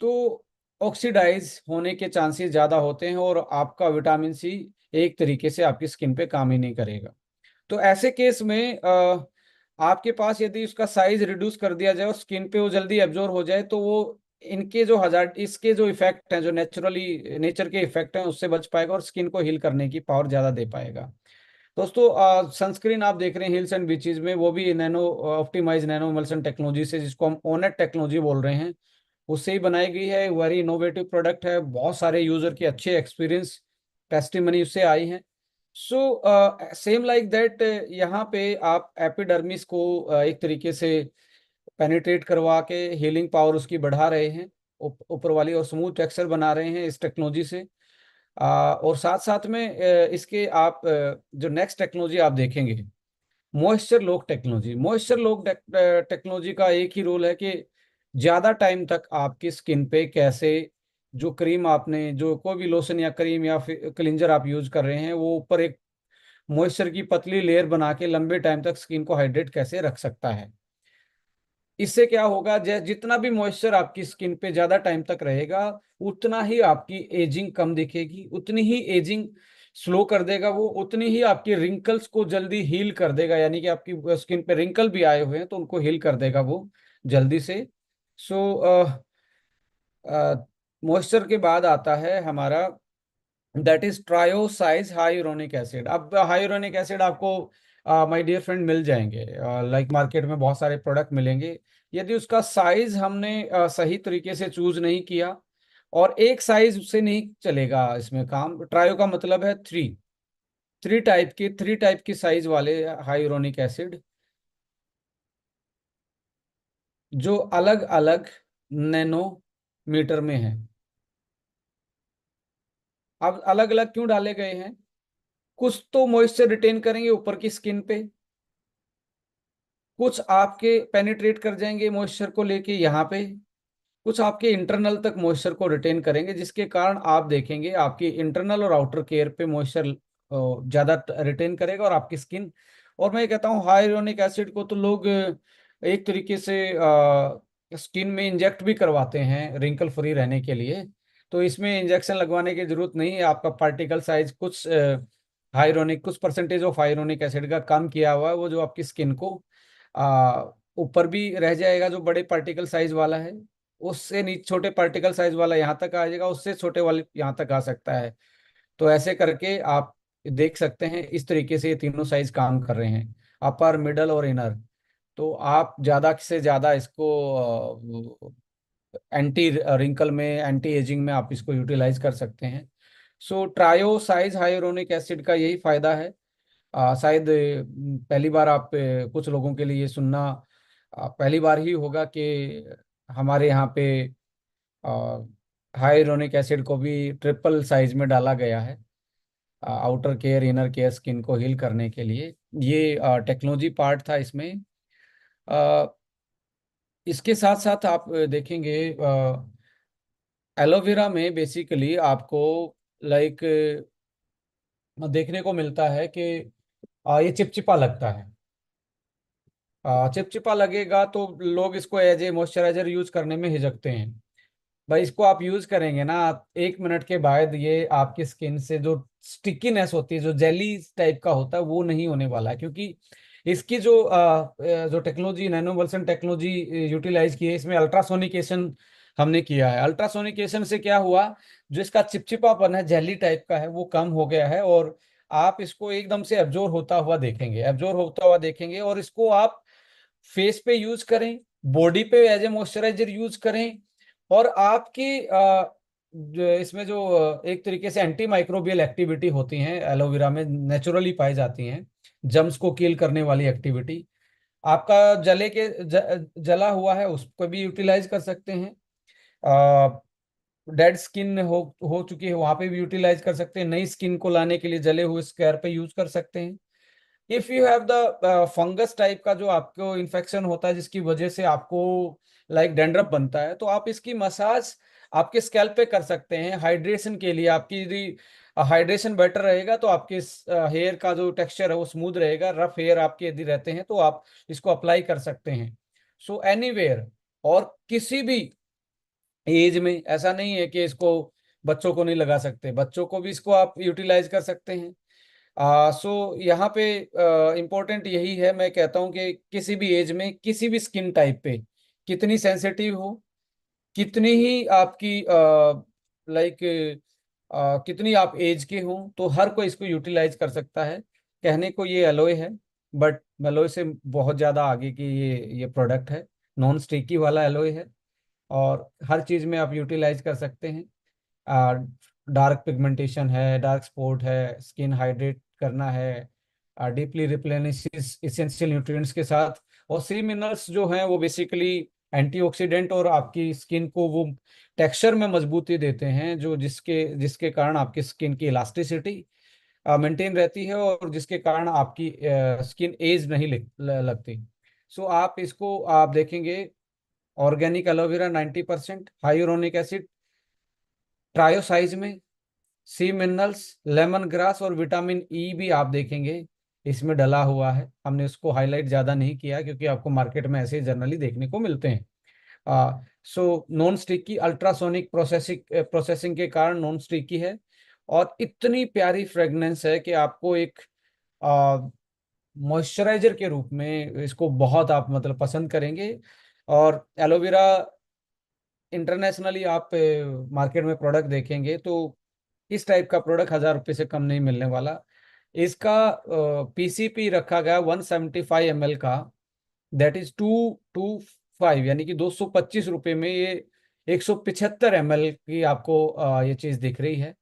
तो ऑक्सीडाइज होने के चांसेस ज़्यादा होते हैं और आपका विटामिन सी एक तरीके से आपकी स्किन पे काम ही नहीं करेगा। तो ऐसे केस में आपके पास यदि उसका साइज रिड्यूस कर दिया जाए और स्किन पे वो जल्दी एब्जॉर्ब हो जाए तो वो इनके जो हजार्ड इसके जो इफेक्ट हैं, जो नेचुरली नेचर के इफेक्ट हैं, उससे बच पाएगा और स्किन को हील करने की पावर ज़्यादा दे पाएगा। दोस्तों सनस्क्रीन आप देख रहे हैं हिल्स एंड बीचेस में, वो भी nano optimise nano emulsion technology से, जिसको हम ओनेट टेक्नोलॉजी बोल रहे हैं, उससे ही बनाई गई है। वेरी इनोवेटिव प्रोडक्ट है, बहुत सारे यूजर के अच्छे एक्सपीरियंस टेस्टिमनी उससे आई हैं। सो सेम लाइक दैट, यहाँ पे आप एपिडर्मिस को एक तरीके से पेनिट्रेट करवा के हीलिंग पावर उसकी बढ़ा रहे हैं, ऊपर वाली, और स्मूथ टेक्सचर बना रहे हैं इस टेक्नोलॉजी से। और साथ साथ में इसके आप जो नेक्स्ट टेक्नोलॉजी आप देखेंगे, moisture lock technology. Moisture lock technology का एक ही रोल है कि ज़्यादा टाइम तक आपकी स्किन पे कैसे, जो क्रीम आपने, जो कोई भी लोशन या क्रीम या फिर क्लिंजर आप यूज कर रहे हैं, वो ऊपर एक मॉइस्चर की पतली लेयर बना के लंबे टाइम तक स्किन को हाइड्रेट कैसे रख सकता है। इससे क्या होगा, जितना भी मॉइस्चर आपकी स्किन पे ज्यादा टाइम तक रहेगा, उतना ही आपकी एजिंग कम दिखेगी, उतनी ही एजिंग स्लो कर देगा वो, उतनी ही आपकी रिंकल्स को जल्दी हील कर देगा। यानी कि आपकी स्किन पे रिंकल भी आए हुए हैं तो उनको हील कर देगा वो जल्दी से। सो मॉइस्चर के बाद आता है हमारा, दैट इज ट्रायोसाइज हाइरोनिक एसिड। अब हाइरोनिक एसिड आपको माय डियर फ्रेंड मिल जाएंगे, लाइक मार्केट में बहुत सारे प्रोडक्ट मिलेंगे। यदि उसका साइज हमने सही तरीके से चूज नहीं किया, और एक साइज से नहीं चलेगा इसमें काम। ट्रायो का मतलब है थ्री, थ्री टाइप की साइज वाले हाइरोनिक एसिड, जो अलग अलग नैनोमीटर में है। अब अलग अलग क्यों डाले गए हैं? कुछ तो मॉइस्चर रिटेन करेंगे ऊपर की स्किन पे, कुछ आपके पेनिट्रेट कर जाएंगे मॉइस्चर को लेके यहाँ पे, कुछ आपके इंटरनल तक मॉइस्चर को रिटेन करेंगे, जिसके कारण आप देखेंगे आपकी इंटरनल और आउटर केयर पे मॉइस्चर ज्यादा रिटेन करेगा और आपकी स्किन। और मैं ये कहता हूँ हाइलोनिक एसिड को तो लोग एक तरीके से स्किन में इंजेक्ट भी करवाते हैं रिंकल फ्री रहने के लिए। तो इसमें इंजेक्शन लगवाने की जरूरत नहीं है। आपका पार्टिकल साइज कुछ हाइरोनिक, कुछ परसेंटेज ऑफ हाइरोनिक एसिड का कम किया हुआ है, वो जो आपकी स्किन को आ, ऊपर भी रह जाएगा, जो बड़े पार्टिकल साइज वाला है, उससे नीचे छोटे पार्टिकल साइज वाला यहाँ तक आ जाएगा, उससे छोटे वाले यहाँ तक आ सकता है। तो ऐसे करके आप देख सकते हैं इस तरीके से ये तीनों साइज काम कर रहे हैं, अपर मिडल और इनर। तो आप ज्यादा से ज्यादा इसको एंटी रिंकल में, एंटी एजिंग में आप इसको यूटिलाइज कर सकते हैं। सो ट्रायो साइज हाइलोनिक एसिड का यही फायदा है। शायद पहली बार आप कुछ लोगों के लिए ये सुनना पहली बार ही होगा कि हमारे यहाँ पे हाइलोनिक एसिड को भी ट्रिपल साइज में डाला गया है, outer care inner care skin को हील करने के लिए। ये टेक्नोलॉजी पार्ट था इसमें। अ, इसके साथ साथ आप देखेंगे एलोवेरा में बेसिकली आपको लाइक देखने को मिलता है कि ये चिपचिपा लगता है। चिपचिपा लगेगा तो लोग इसको एज ए मॉइस्चराइजर यूज करने में हिचकते हैं। भाई इसको आप यूज करेंगे ना, आप 1 मिनट के बाद ये आपकी स्किन से जो स्टिकीनेस होती है, जो जेली टाइप का होता है, वो नहीं होने वाला है। क्योंकि इसकी जो टेक्नोलॉजी, नैनोमल्सन टेक्नोलॉजी यूटिलाइज की है, इसमें अल्ट्रासोनिकेशन हमने किया है। अल्ट्रासोनिकेशन से क्या हुआ, जो इसका चिपचिपापन है, जेली टाइप का है, वो कम हो गया है। और आप इसको एकदम से एब्जॉर्ब होता हुआ देखेंगे। और इसको आप फेस पे यूज करें, बॉडी पे एज ए मॉइस्चराइजर यूज करें, और आपकी इसमें जो एक तरीके से एंटी माइक्रोबियल एक्टिविटी होती हैं एलोवेरा में, नेचुरली पाई जाती हैं, जम्स को किल करने वाली एक्टिविटी, आपका जला हुआ है उसको भी यूटिलाइज कर सकते हैं। डेड स्किन हो चुकी है वहां पे भी यूटिलाइज कर सकते हैं, नई स्किन को लाने के लिए जले हुए स्क्वायर पे यूज कर सकते हैं। If you have the fungus type का जो आपको इन्फेक्शन होता है, जिसकी वजह से आपको लाइक डेंड्रफ बनता है, तो आप इसकी मसाज आपके स्कैल्प पे कर सकते हैं हाइड्रेशन के लिए। आपकी यदि हाइड्रेशन बेटर रहेगा तो आपके हेयर का जो टेक्सचर है वो स्मूथ रहेगा। रफ हेयर आपके यदि रहते हैं तो आप इसको अप्लाई कर सकते हैं। सो एनीवेयर, और किसी भी एज में, ऐसा नहीं है कि इसको बच्चों को नहीं लगा सकते, बच्चों को भी इसको आप यूटिलाइज कर सकते हैं। सो यहाँ पे इम्पोर्टेंट यही है, मैं कहता हूँ कि किसी भी एज में किसी भी स्किन टाइप पे, कितनी सेंसिटिव हो, कितनी ही आपकी लाइक कितनी आप एज के हो, तो हर कोई इसको यूटिलाइज कर सकता है। कहने को ये एलोए है, बट एलोए से बहुत ज़्यादा आगे की ये प्रोडक्ट है। नॉन स्टिकी वाला एलोए है, और हर चीज़ में आप यूटिलाइज कर सकते हैं। डार्क पिगमेंटेशन है, डार्क स्पॉट है, स्किन हाइड्रेट करना है, डीपली रिप्लेनिशेस इसेंशियल न्यूट्रिएंट्स के साथ। और सी मिनरल्स जो हैं वो बेसिकली एंटीऑक्सीडेंट और आपकी स्किन को वो टेक्सचर में मजबूती देते हैं, जो जिसके जिसके कारण आपकी स्किन की इलास्टिसिटी मेंटेन रहती है, और जिसके कारण आपकी स्किन एज नहीं लगती। सो आप इसको आप देखेंगे, organic aloe vera 90%, hyaluronic acid trio size में, सी मिनरल्स, लेमन ग्रास और विटामिन ई भी आप देखेंगे इसमें डला हुआ है। हमने उसको हाईलाइट ज़्यादा नहीं किया क्योंकि आपको मार्केट में ऐसे जनरली देखने को मिलते हैं। So non sticky, ultrasonic processing के कारण नॉन स्टिकी है, और इतनी प्यारी फ्रेगनेंस है कि आपको एक मॉइस्चराइजर के रूप में इसको बहुत आप मतलब पसंद करेंगे। और एलोवेरा इंटरनेशनली आप मार्केट में प्रोडक्ट देखेंगे तो इस टाइप का प्रोडक्ट 1000 रुपये से कम नहीं मिलने वाला। इसका पीसीपी रखा गया 175 ml का, दैट इज 225, यानी कि 225 रुपये में ये 175 ml की आपको ये चीज़ दिख रही है।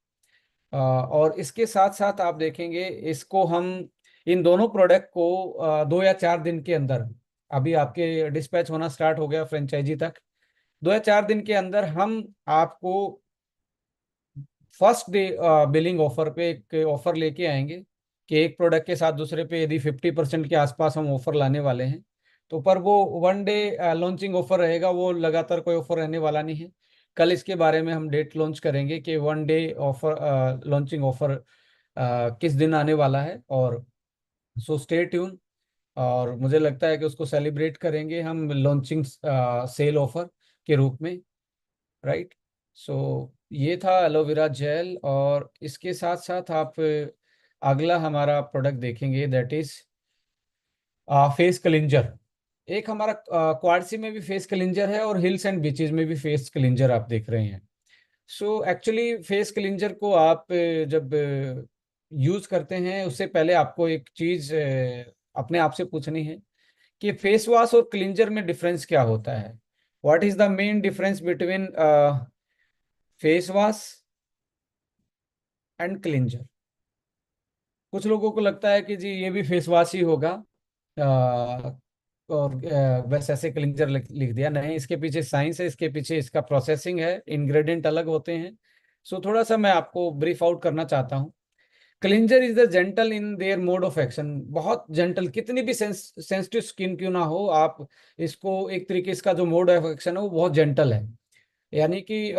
और इसके साथ साथ आप देखेंगे इसको हम, इन दोनों प्रोडक्ट को 2 या 4 दिन के अंदर, अभी आपके डिस्पैच होना स्टार्ट हो गया फ्रेंचाइजी तक, 2 या 4 दिन के अंदर हम आपको फर्स्ट डे बिलिंग ऑफर पे एक ऑफर लेके आएंगे कि एक प्रोडक्ट के साथ दूसरे पे यदि 50% के आसपास हम ऑफर लाने वाले हैं, तो पर वो 1 डे लॉन्चिंग ऑफर रहेगा, वो लगातार कोई ऑफर रहने वाला नहीं है। कल इसके बारे में हम डेट लॉन्च करेंगे कि 1 डे ऑफर, लॉन्चिंग ऑफर किस दिन आने वाला है। और सो स्टे ट्यून, और मुझे लगता है कि उसको सेलिब्रेट करेंगे हम लॉन्चिंग सेल ऑफर के रूप में, राइट। सो ये था एलोवेरा जेल, और इसके साथ साथ आप अगला हमारा प्रोडक्ट देखेंगे, दैट इज फेस क्लिंजर। एक हमारा क्वाडसी में भी फेस क्लिंजर है, और हिल्स एंड बीचेस में भी फेस क्लिंजर आप देख रहे हैं। सो एक्चुअली फेस क्लिंजर को आप जब यूज करते हैं, उससे पहले आपको एक चीज अपने आप से पूछनी है कि फेस वॉश और क्लिंजर में डिफरेंस क्या होता है। What is the main difference between face wash and cleanser? कुछ लोगों को लगता है कि जी ये भी फेस वॉश ही होगा, और बस ऐसे क्लिंजर लिख दिया। नहीं, इसके पीछे साइंस है, इसके पीछे इसका प्रोसेसिंग है, इंग्रेडिएंट अलग होते हैं। सो थोड़ा सा मैं आपको ब्रीफ आउट करना चाहता हूँ। Cleanser is the gentle in their mode of action, बहुत जेंटल, कितनी भी सेंसिटिव स्किन क्यों ना हो, आप इसको एक तरीके, इसका जो मोड ऑफ एक्शन है वो बहुत जेंटल है। यानी कि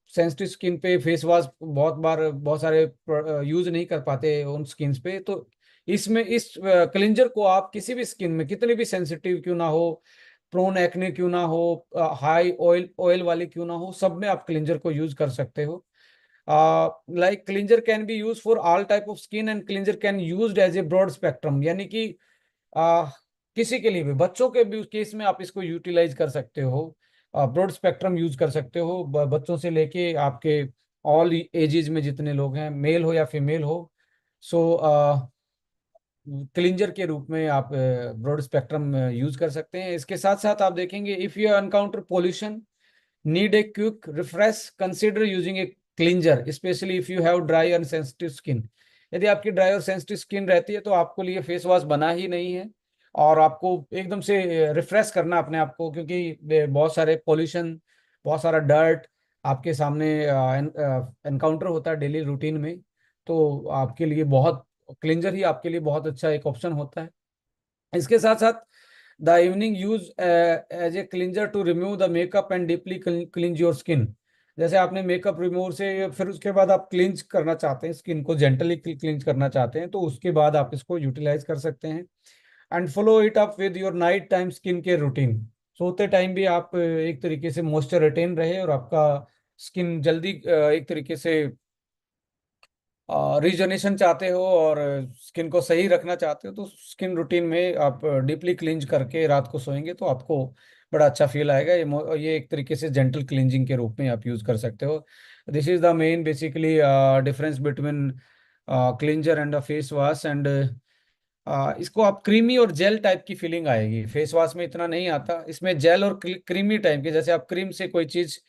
सेंसिटिव स्किन पे फेस वॉश बहुत बार बहुत सारे यूज नहीं कर पाते उन स्किन्स पे, तो इसमें इस क्लिंजर को आप किसी भी स्किन में, कितनी भी सेंसिटिव क्यों ना हो, प्रोन एक्ने क्यों ना हो, हाई ऑयल ऑयल वाली क्यों ना हो, सब में आप क्लिंजर को यूज कर सकते हो। Like cleanser can be use for all type of skin, and cleanser can used as a broad spectrum, यानी कि आ, किसी के लिए भी, बच्चों के भी केस में आप इसको यूटिलाइज कर सकते हो, ब्रॉड स्पेक्ट्रम यूज कर सकते हो, बच्चों से लेके आपके ऑल एजेस में जितने लोग हैं, मेल हो या फीमेल हो। सो क्लिंजर के रूप में आप ब्रॉड स्पेक्ट्रम यूज कर सकते हैं। इसके साथ साथ आप देखेंगे, if you encounter pollution, need a quick refresh, consider using A cleanser, specially if you have dry and sensitive skin. यदि आपकी ड्राई और सेंसिटिव स्किन रहती है तो आपको लिए फेस वॉश बना ही नहीं है, और आपको एकदम से रिफ्रेश करना अपने आप को, क्योंकि बहुत सारे पोल्यूशन, बहुत सारा डर्ट आपके सामने एनकाउंटर होता है डेली रूटीन में। तो आपके लिए बहुत, क्लिंजर ही आपके लिए बहुत अच्छा एक ऑप्शन होता है। इसके साथ साथ the evening use as a cleanser to remove the makeup and deeply cleanse your skin. जैसे आपने मेकअप रिमूवर से फिर उसके बाद आप क्लींज करना चाहते हैं, स्किन को जेंटली क्लींज करना चाहते हैं, तो उसके बाद आप इसको यूटिलाइज कर सकते हैं। And follow it up with your night time skin care routine. सोते टाइम भी आप एक तरीके से मॉइस्चर रिटेन रहे और आपका स्किन जल्दी एक तरीके से रिजनेशन चाहते हो और स्किन को सही रखना चाहते हो, तो स्किन रूटीन में आप डीपली क्लींज करके रात को सोएंगे तो आपको बड़ा अच्छा फील आएगा। ये एक तरीके से जेंटल क्लींजिंग के रूप में आप यूज कर सकते हो। This is the main basically difference between cleanser and a face wash. And इसको आप क्रीमी और जेल टाइप की फीलिंग आएगी, फेस वॉश में इतना नहीं आता, इसमें जेल और क्रीमी टाइप के, जैसे आप क्रीम से कोई चीज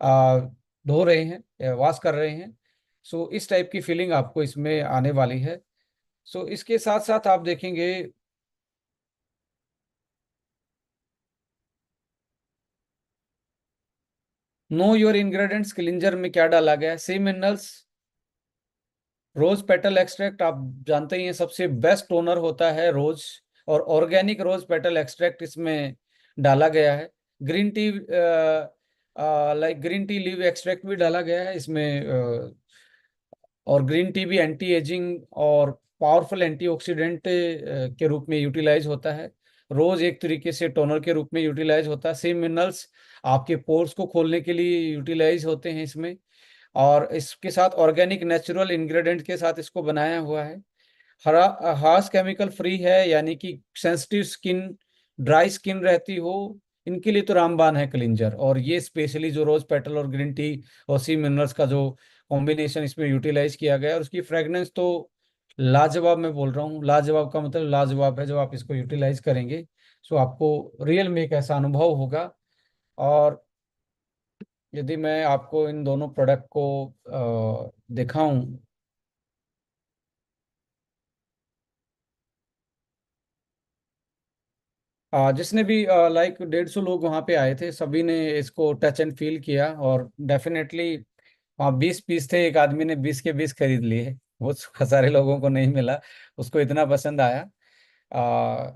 आ, धो रहे हैं, वॉश कर रहे हैं। सो इस टाइप की फीलिंग आपको इसमें आने वाली है। सो इसके साथ साथ आप देखेंगे, नो योर इंग्रेडिएंट्स क्लिंजर में क्या डाला गया है। सी मिनरल्स, रोज पेटल एक्सट्रैक्ट, आप जानते ही हैं सबसे बेस्ट टोनर होता है रोज, और ऑर्गेनिक रोज पेटल एक्सट्रैक्ट इसमें डाला गया है। Green tea, like green tea leave extract भी डाला गया है इसमें, और ग्रीन टी भी एंटी एजिंग और पावरफुल एंटीऑक्सीडेंट के रूप में यूटिलाइज होता है। रोज एक तरीके से टोनर के रूप में यूटिलाइज होता है। सी मिनरल्स आपके पोर्स को खोलने के लिए यूटिलाइज होते हैं इसमें, और इसके साथ ऑर्गेनिक नेचुरल इंग्रेडिएंट के साथ इसको बनाया हुआ है। हरा हार्श केमिकल फ्री है, यानी कि सेंसिटिव स्किन, ड्राई स्किन रहती हो, इनके लिए तो रामबान है क्लिंजर। और ये स्पेशली जो रोज पेटल और ग्रीन टी और सी मिनरल्स का जो कॉम्बिनेशन इसमें यूटिलाइज किया गया है, और उसकी फ्रेग्रेंस तो लाजवाब, मैं बोल रहा हूँ लाजवाब का मतलब लाजवाब है। जब आप इसको यूटिलाइज करेंगे सो आपको रियल में एक ऐसा अनुभव होगा। और यदि मैं आपको इन दोनों प्रोडक्ट को दिखाऊं, जिसने भी लाइक 150 लोग वहाँ पे आए थे, सभी ने इसको टच एंड फील किया, और डेफिनेटली वहाँ 20 पीस थे, एक आदमी ने 20 के 20 खरीद लिए। वो सारे लोगों को नहीं मिला, उसको इतना पसंद आया। आ,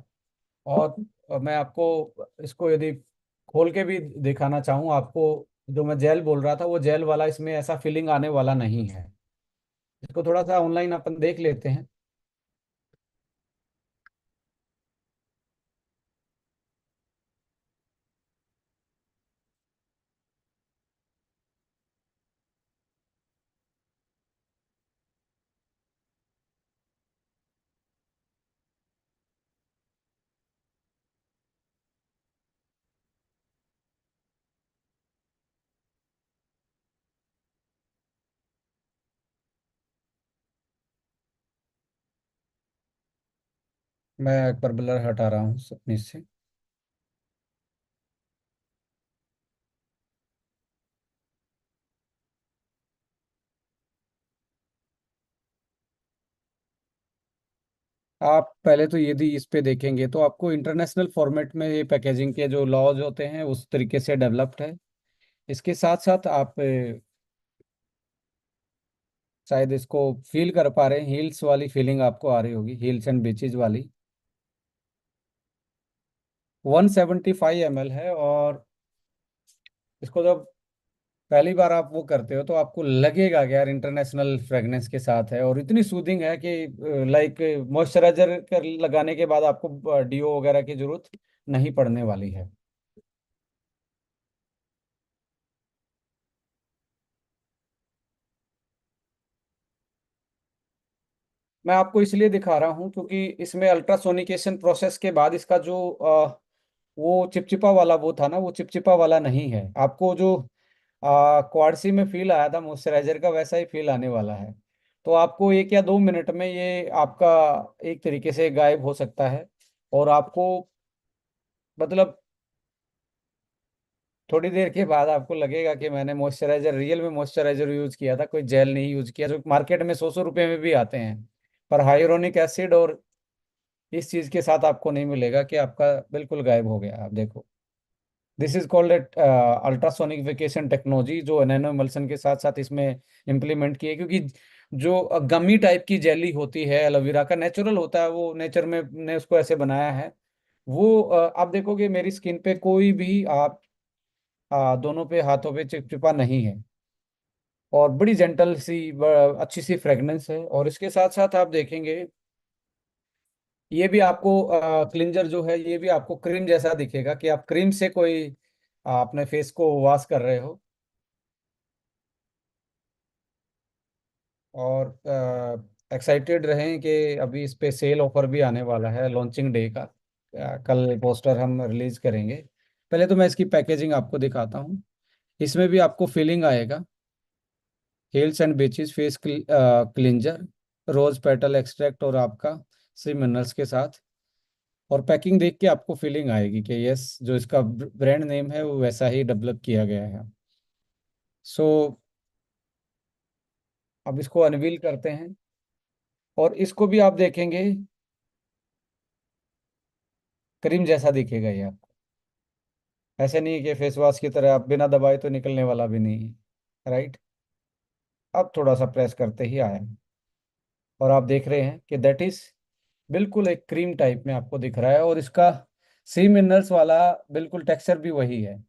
और मैं आपको इसको यदि खोल के भी दिखाना चाहूँ आपको, जो मैं जेल बोल रहा था वो जेल वाला, इसमें ऐसा फीलिंग आने वाला नहीं है। इसको थोड़ा सा ऑनलाइन अपन देख लेते हैं। मैं एक बार ब्लर हटा रहा हूँ अपने से। आप पहले तो यदि इस पे देखेंगे तो आपको इंटरनेशनल फॉर्मेट में ये पैकेजिंग के जो लॉज होते हैं उस तरीके से डेवलप्ड है। इसके साथ साथ आप शायद इसको फील कर पा रहे हैं, हील्स वाली फीलिंग आपको आ रही होगी, हील्स एंड बीचेज वाली। 175 ml है, और इसको जब पहली बार आप वो करते हो तो आपको लगेगा कि यार इंटरनेशनल फ्रेगनेंस के साथ है, और इतनी सूदिंग है कि लाइक मॉइस्चराइजर कर लगाने के बाद आपको डीओ वगैरह की जरूरत नहीं पड़ने वाली है। मैं आपको इसलिए दिखा रहा हूँ क्योंकि इसमें अल्ट्रासोनिकेशन प्रोसेस के बाद इसका जो वो चिपचिपा वाला वो था ना, वो चिपचिपा वाला नहीं है। आपको जो क्वार्ट्सी में फील आया था मॉइस्चराइजर का, वैसा ही फील आने वाला है। तो आपको 1 या 2 मिनट में ये आपका एक तरीके से गायब हो सकता है, और आपको मतलब थोड़ी देर के बाद आपको लगेगा कि मैंने मॉइस्चराइजर, रियल में मॉइस्चराइजर यूज किया था, कोई जेल नहीं यूज किया, जो मार्केट में 100-100 रुपए में भी आते हैं। पर हाइलोरोनिक एसिड और इस चीज के साथ आपको नहीं मिलेगा कि आपका बिल्कुल गायब हो गया। आप देखो, this is called at ultrasonicification technology, जो नैनो इमल्सन के साथ साथ इसमें इम्प्लीमेंट की है। क्योंकि जो गमी टाइप की जेली होती है, एलोवेरा का नेचुरल होता है, वो नेचर में ने उसको ऐसे बनाया है। वो आप देखोगे मेरी स्किन पे कोई भी आप दोनों पे हाथों पे चिपचिपा नहीं है। और बड़ी जेंटल सी अच्छी सी फ्रेगनेंस है। और इसके साथ साथ आप देखेंगे ये भी आपको क्लिंजर जो है ये भी आपको क्रीम जैसा दिखेगा, कि आप क्रीम से कोई अपने फेस को वॉश कर रहे हो। और एक्साइटेड रहें कि अभी इस पे सेल ऑफर भी आने वाला है लॉन्चिंग डे का। कल पोस्टर हम रिलीज करेंगे। पहले तो मैं इसकी पैकेजिंग आपको दिखाता हूँ। इसमें भी आपको फीलिंग आएगा, हेल्स एंड बेचिस face cleanser, rose petal extract और आपका सी मिनरल्स के साथ। और पैकिंग देख के आपको फीलिंग आएगी कि यस, जो इसका ब्रांड नेम है वो वैसा ही डेवलप किया गया है। सो अब इसको अनवील करते हैं। और इसको भी आप देखेंगे क्रीम जैसा दिखेगा ये आपको। ऐसे नहीं है कि फेस वॉश की तरह आप बिना दबाए तो निकलने वाला भी नहीं है, राइट। अब थोड़ा सा प्रेस करते ही आया, और आप देख रहे हैं कि दैट इज बिल्कुल एक क्रीम टाइप में आपको दिख रहा है। और इसका सी मिनरल्स वाला बिल्कुल टेक्सचर भी वही है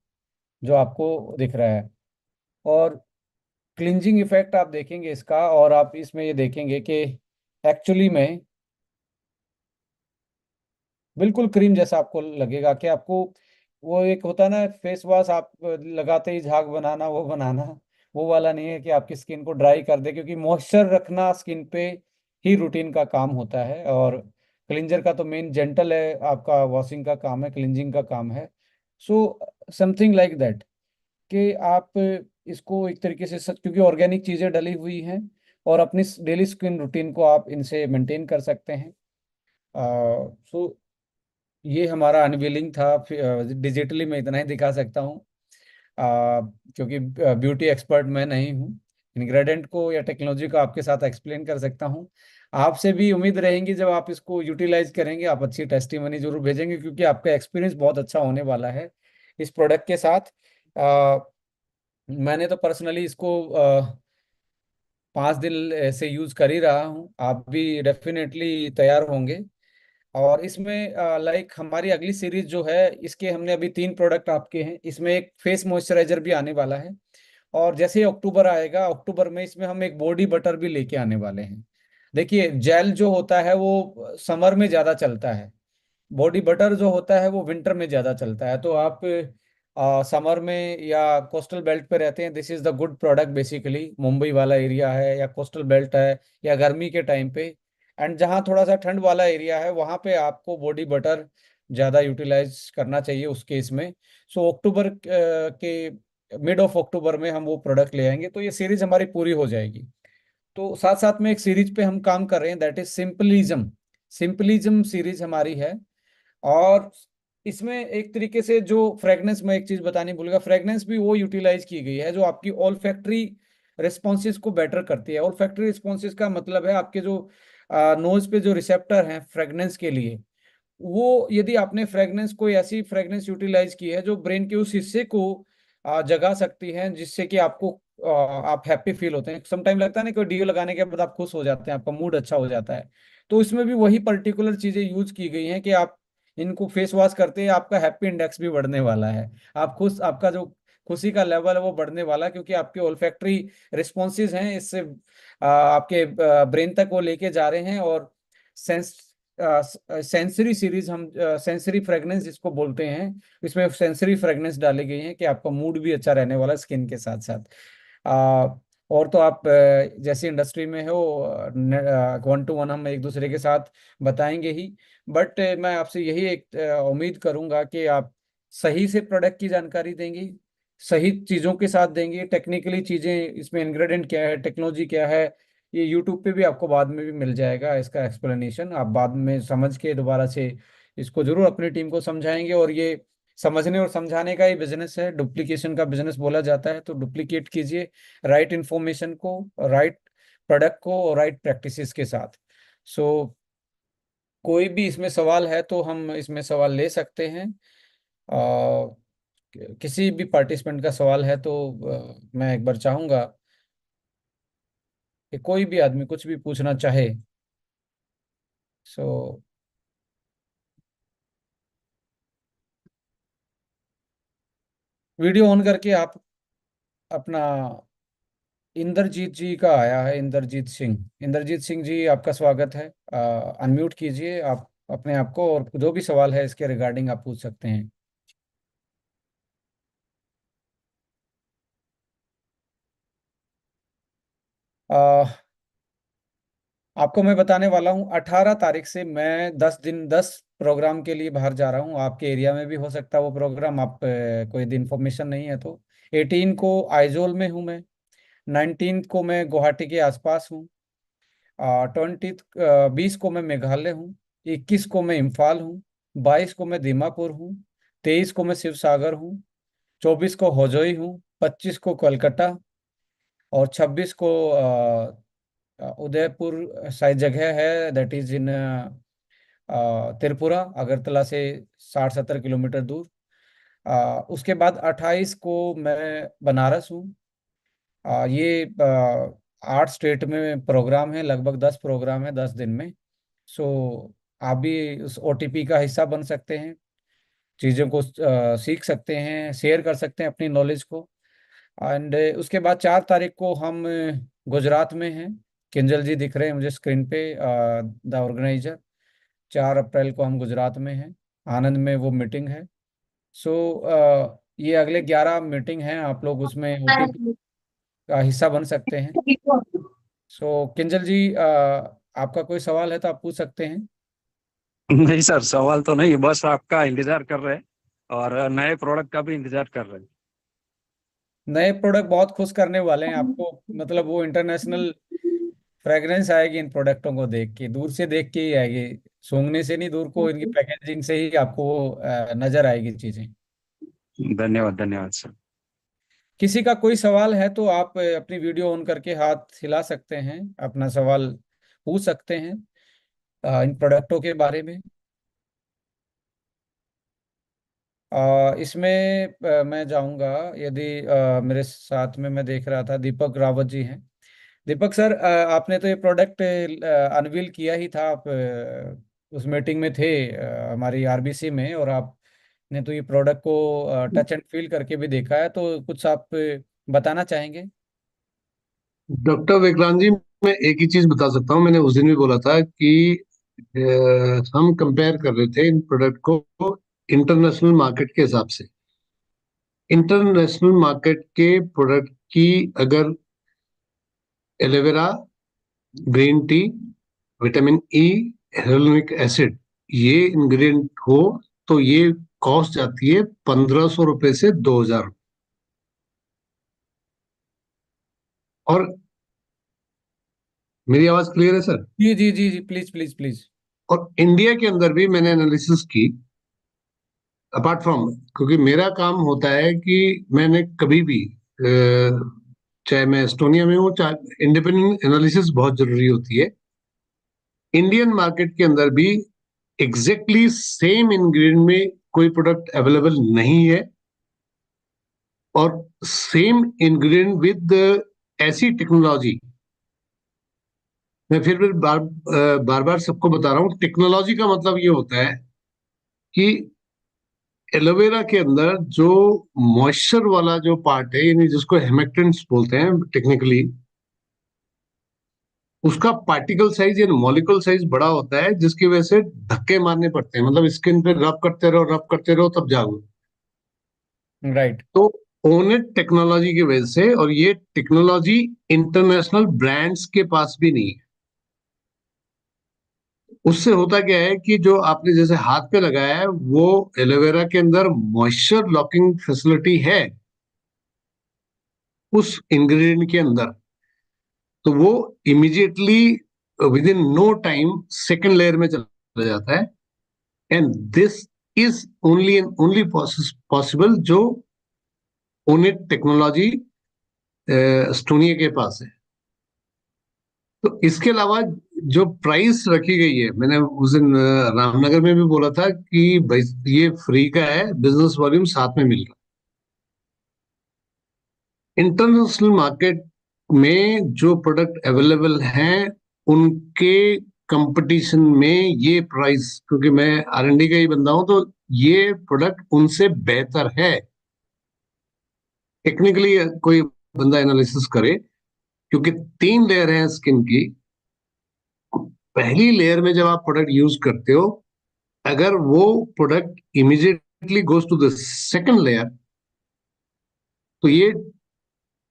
जो आपको दिख रहा है। और क्लिंजिंग इफेक्ट आप देखेंगे इसका, और आप इसमें ये देखेंगे कि एक्चुअली में बिल्कुल क्रीम जैसा आपको लगेगा। कि आपको वो एक होता है ना फेस वॉश आप लगाते ही झाग बनाना, वो बनाना, वो वाला नहीं है कि आपकी स्किन को ड्राई कर दे, क्योंकि मॉइस्चर रखना स्किन पे ही रूटीन का काम होता है। और क्लिंजर का तो मेन जेंटल है, आपका वॉशिंग का काम है, क्लिंजिंग का काम है। सो समथिंग लाइक दैट, कि आप इसको एक तरीके से क्योंकि ऑर्गेनिक चीज़ें डली हुई हैं, और अपनी डेली स्किन रूटीन को आप इनसे मेंटेन कर सकते हैं। सो ये हमारा अनवीलिंग था। डिजिटली मैं इतना ही दिखा सकता हूँ, क्योंकि ब्यूटी एक्सपर्ट मैं नहीं हूँ। इंग्रेडिएंट को या टेक्नोलॉजी को आपके साथ एक्सप्लेन कर सकता हूँ। आपसे भी उम्मीद रहेंगी जब आप इसको यूटिलाइज करेंगे, आप अच्छी टेस्टिमनी जरूर भेजेंगे, क्योंकि आपका एक्सपीरियंस बहुत अच्छा होने वाला है इस प्रोडक्ट के साथ। अ, मैंने तो पर्सनली इसको 5 दिन से यूज कर ही रहा हूँ। आप भी डेफिनेटली तैयार होंगे। और इसमें लाइक हमारी अगली सीरीज जो है, इसके हमने अभी 3 प्रोडक्ट आपके हैं, इसमें एक फेस मॉइस्चराइजर भी आने वाला है। और जैसे ही अक्टूबर आएगा, अक्टूबर में इसमें हम एक बॉडी बटर भी लेके आने वाले हैं। देखिए जेल जो होता है वो समर में ज़्यादा चलता है, बॉडी बटर जो होता है वो विंटर में ज़्यादा चलता है। तो आप समर में या कोस्टल बेल्ट पे रहते हैं, this is the good product basically. Mumbai वाला एरिया है या कोस्टल बेल्ट है या गर्मी के टाइम पे, एंड जहाँ थोड़ा सा ठंड वाला एरिया है वहाँ पे आपको बॉडी बटर ज़्यादा यूटिलाइज करना चाहिए उस केस में। सो अक्टूबर के मिड ऑफ अक्टूबर में हम वो प्रोडक्ट ले आएंगे, तो ये सीरीज हमारी पूरी हो जाएगी। तो साथ साथ में एक सीरीज पे हम काम कर रहे हैं, दैट इज सिंपलिज्म। सिंपलिज्म सीरीज हमारी है। और इसमें एक तरीके से जो फ्रेगनेंस, में एक चीज बतानी भूल गया, फ्रेगनेंस भी वो यूटिलाइज की गई है जो आपकी ऑल फैक्ट्री रिस्पॉन्सेज को बेटर करती है। ऑल फैक्ट्री रिस्पॉन्सेज का मतलब है आपके जो नोज पे जो रिसेप्टर हैं फ्रेगनेंस के लिए, वो यदि आपने फ्रेगनेंस कोई ऐसी फ्रेगनेंस यूटिलाइज की है जो ब्रेन के उस हिस्से को जगा सकती है, जिससे कि आपको आप हैप्पी फील होते हैं। समटाइम लगता है ना कि डीओ लगाने के बाद आप खुश हो जाते हैं, आपका मूड अच्छा हो जाता है। तो इसमें भी वही पर्टिकुलर चीजें यूज की गई हैं कि आप इनको फेस वॉश करते हैं, आपका हैप्पी इंडेक्स भी बढ़ने वाला है। आप खुश, आपका जो खुशी का लेवल है वो बढ़ने वाला है, क्योंकि आपके ओल्फैक्टरी रिस्पॉन्सेज हैं इससे आपके ब्रेन तक वो लेके जा रहे हैं। और सेंस सेंसरी सीरीज, हम सेंसरी फ्रेगनेंस जिसको बोलते हैं, इसमें सेंसरी फ्रेगनेंस डाली गई है कि आपका मूड भी अच्छा रहने वाला है स्किन के साथ साथ। और तो आप जैसी इंडस्ट्री में हो, 1 to 1 हम एक दूसरे के साथ बताएंगे ही। बट मैं आपसे यही एक उम्मीद करूंगा कि आप सही से प्रोडक्ट की जानकारी देंगे, सही चीज़ों के साथ देंगे। टेक्निकली चीज़ें इसमें इंग्रेडिएंट क्या है, टेक्नोलॉजी क्या है, ये यूट्यूब पे भी आपको बाद में भी मिल जाएगा इसका एक्सप्लेनेशन। आप बाद में समझ के दोबारा से इसको जरूर अपनी टीम को समझाएंगे। और ये समझने और समझाने का ही बिजनेस है, डुप्लीकेशन का बिजनेस बोला जाता है। तो डुप्लीकेट कीजिए राइट इंफॉर्मेशन को, राइट प्रोडक्ट को और राइट प्रैक्टिसेस के साथ। सो कोई भी इसमें सवाल है तो हम इसमें सवाल ले सकते हैं। किसी भी पार्टिसिपेंट का सवाल है तो मैं एक बार चाहूंगा कि कोई भी आदमी कुछ भी पूछना चाहे। सो वीडियो ऑन करके आप अपना इंद्रजीत जी का आया है, इंद्रजीत सिंह। इंद्रजीत सिंह जी, आपका स्वागत है। अनम्यूट कीजिए आप अपने आप को, और जो भी सवाल है इसके रिगार्डिंग आप पूछ सकते हैं। आ, आपको मैं बताने वाला हूँ, 18 तारीख से मैं 10 दिन 10 प्रोग्राम के लिए बाहर जा रहा हूँ। आपके एरिया में भी हो सकता है वो प्रोग्राम, आप कोई इन्फॉर्मेशन नहीं है तो। 18 को आइजोल में हूँ मैं। 19 को मैं गुवाहाटी के आसपास हूँ। 20 20 को मैं मेघालय हूँ। 21 को मैं इम्फाल हूँ। 22 को मैं दीमापुर हूँ। 23 को मैं शिव सागर हूँ। 24 को होजोई हूँ। 25 को कोलकाता। और 26 को उदयपुर साइड जगह है, that is in Tripura, Agartala से 60-70 किलोमीटर दूर। उसके बाद 28 को मैं बनारस हूँ। ये 8 स्टेट में प्रोग्राम है, लगभग 10 प्रोग्राम है 10 दिन में। सो आप भी उस ओटीपी का हिस्सा बन सकते हैं, चीज़ों को सीख सकते हैं, शेयर कर सकते हैं अपनी नॉलेज को। एंड उसके बाद 4 तारीख को हम गुजरात में हैं। किंजल जी दिख रहे हैं मुझे स्क्रीन पे, द ऑर्गेनाइजर। 4 अप्रैल को हम गुजरात में हैं, आनंद में वो मीटिंग है। सो ये अगले 11 मीटिंग हैं, आप लोग उसमें ओटीपी का हिस्सा बन सकते हैं। सो किंजल जी, आपका कोई सवाल है तो आप पूछ सकते हैं। नहीं सर, सवाल तो नहीं, बस आपका इंतजार कर रहे हैं और नए प्रोडक्ट का भी इंतजार कर रहे हैं। नए प्रोडक्ट बहुत खुश करने वाले हैं आपको, मतलब वो इंटरनेशनल फ्रेग्रेंस आएगी इन प्रोडक्टों को देख के, दूर से देख के ही आएगी। सूंघने से नहीं, दूर को इनकी पैकेजिंग से ही आपको वो नजर आएगी चीजें। धन्यवाद धन्यवाद सर। किसी का कोई सवाल है तो आप अपनी वीडियो ऑन करके हाथ हिला सकते हैं, अपना सवाल पूछ सकते हैं इन प्रोडक्टों के बारे में। इसमें मैं जाऊंगा, यदि मेरे साथ में मैं देख रहा था दीपक रावत जी हैं। दीपक सर, आपने तो ये प्रोडक्ट अनवील किया ही था, आप उस मीटिंग में थे हमारी आरबीसी में, और आपने तो ये प्रोडक्ट को टच एंड फील करके भी देखा है, तो कुछ आप बताना चाहेंगे? डॉक्टर विक्रांत जी, मैं एक ही चीज बता सकता हूँ। मैंने उस दिन भी बोला था कि हम कंपेयर कर रहे थे इन प्रोडक्ट को इंटरनेशनल मार्केट के हिसाब से। इंटरनेशनल मार्केट के प्रोडक्ट की अगर aloe vera, green tea, vitamin E, hyaluronic acid, ये इंग्रेडिएंट हो तो ये कॉस्ट जाती है 1500 रुपए से 2000। और मेरी आवाज क्लियर है सर? जी जी जी जी, प्लीज प्लीज प्लीज। और इंडिया के अंदर भी मैंने एनालिसिस की, अपार्ट फ्रॉम, क्योंकि मेरा काम होता है कि मैंने कभी भी चाहे मैं एस्टोनिया में हूँ, चाहे इंडिपेंडेंट एनालिसिस बहुत जरूरी होती है। इंडियन मार्केट के अंदर भी एग्जैक्टली सेम इंग्रेडिएंट में कोई प्रोडक्ट अवेलेबल नहीं है, और सेम इंग्रेडिएंट विद ऐसी टेक्नोलॉजी। मैं फिर बार बार सबको बता रहा हूँ, टेक्नोलॉजी का मतलब ये होता है कि एलोवेरा के अंदर जो मॉइस्चर वाला जो पार्ट है, यानी जिसको हेमेक्टेंट्स बोलते हैं टेक्निकली, उसका पार्टिकल साइज या मॉलिक्यूल साइज बड़ा होता है, जिसकी वजह से धक्के मारने पड़ते हैं। मतलब स्किन पे रब करते रहो तब जागो। राइट। तो ओनेट टेक्नोलॉजी की वजह से, और ये टेक्नोलॉजी इंटरनेशनल ब्रांड्स के पास भी नहीं है। उससे होता क्या है कि जो आपने जैसे हाथ पे लगाया है, वो एलोवेरा के अंदर मॉइस्चर लॉकिंग फैसिलिटी है उस इंग्रेडिएंट के अंदर। तो वो immediately within no time second layer में चला जाता है। And this is only and only possible जो ओनेट टेक्नोलॉजी स्टोनिया के पास है। तो इसके अलावा जो प्राइस रखी गई है, मैंने उस दिन रामनगर में भी बोला था कि भाई ये फ्री का है, बिजनेस वॉल्यूम साथ में मिल रहा है। इंटरनेशनल मार्केट में जो प्रोडक्ट अवेलेबल हैं, उनके कंपटीशन में ये प्राइस, क्योंकि मैं आर&डी का ही बंदा हूं, तो ये प्रोडक्ट उनसे बेहतर है। टेक्निकली कोई बंदा एनालिसिस करे क्योंकि 3 लेयर है स्किन की। पहली लेयर में जब आप प्रोडक्ट यूज करते हो, अगर वो product immediately goes to the second layer, तो ये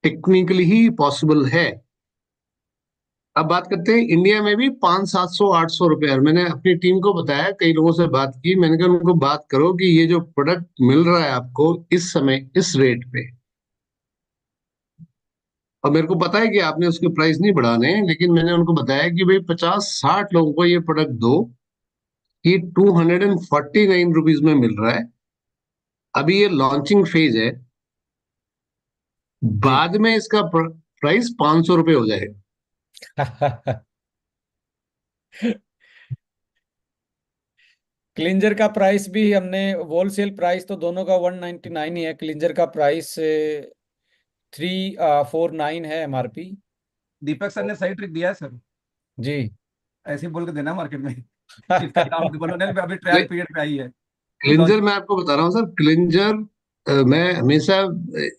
टेक्निकली ही पॉसिबल है। अब बात करते हैं इंडिया में भी 500-700-800 रुपए। और मैंने अपनी टीम को बताया, कई लोगों से बात की, मैंने कहा उनको बात करो कि ये जो प्रोडक्ट मिल रहा है आपको इस समय इस रेट पे, और मेरे को पता है कि आपने उसके प्राइस नहीं बढ़ाने हैं, लेकिन मैंने उनको बताया कि भाई 50-60 लोगों को ये प्रोडक्ट दो, ये 249 रुपीज में मिल रहा है। अभी ये लॉन्चिंग फेज है, जी। बाद में इसका प्राइस 500 रुपये हो जाएगा। क्लिंजर का प्राइस भी हमने, होलसेल प्राइस तो दोनों का 199 ही है। क्लिंजर का प्राइस 349 है एमआरपी। दीपक सर ने सही ट्रिक दिया है सर, जी। ऐसे ही बोल के देना मार्केट में इसका अकाउंट बोलो नहीं, अभी ट्रायल पीरियड पे आई है तो क्लिंजर लॉन्च। मैं आपको बता रहा हूँ सर, क्लिंजर मैं हमेशा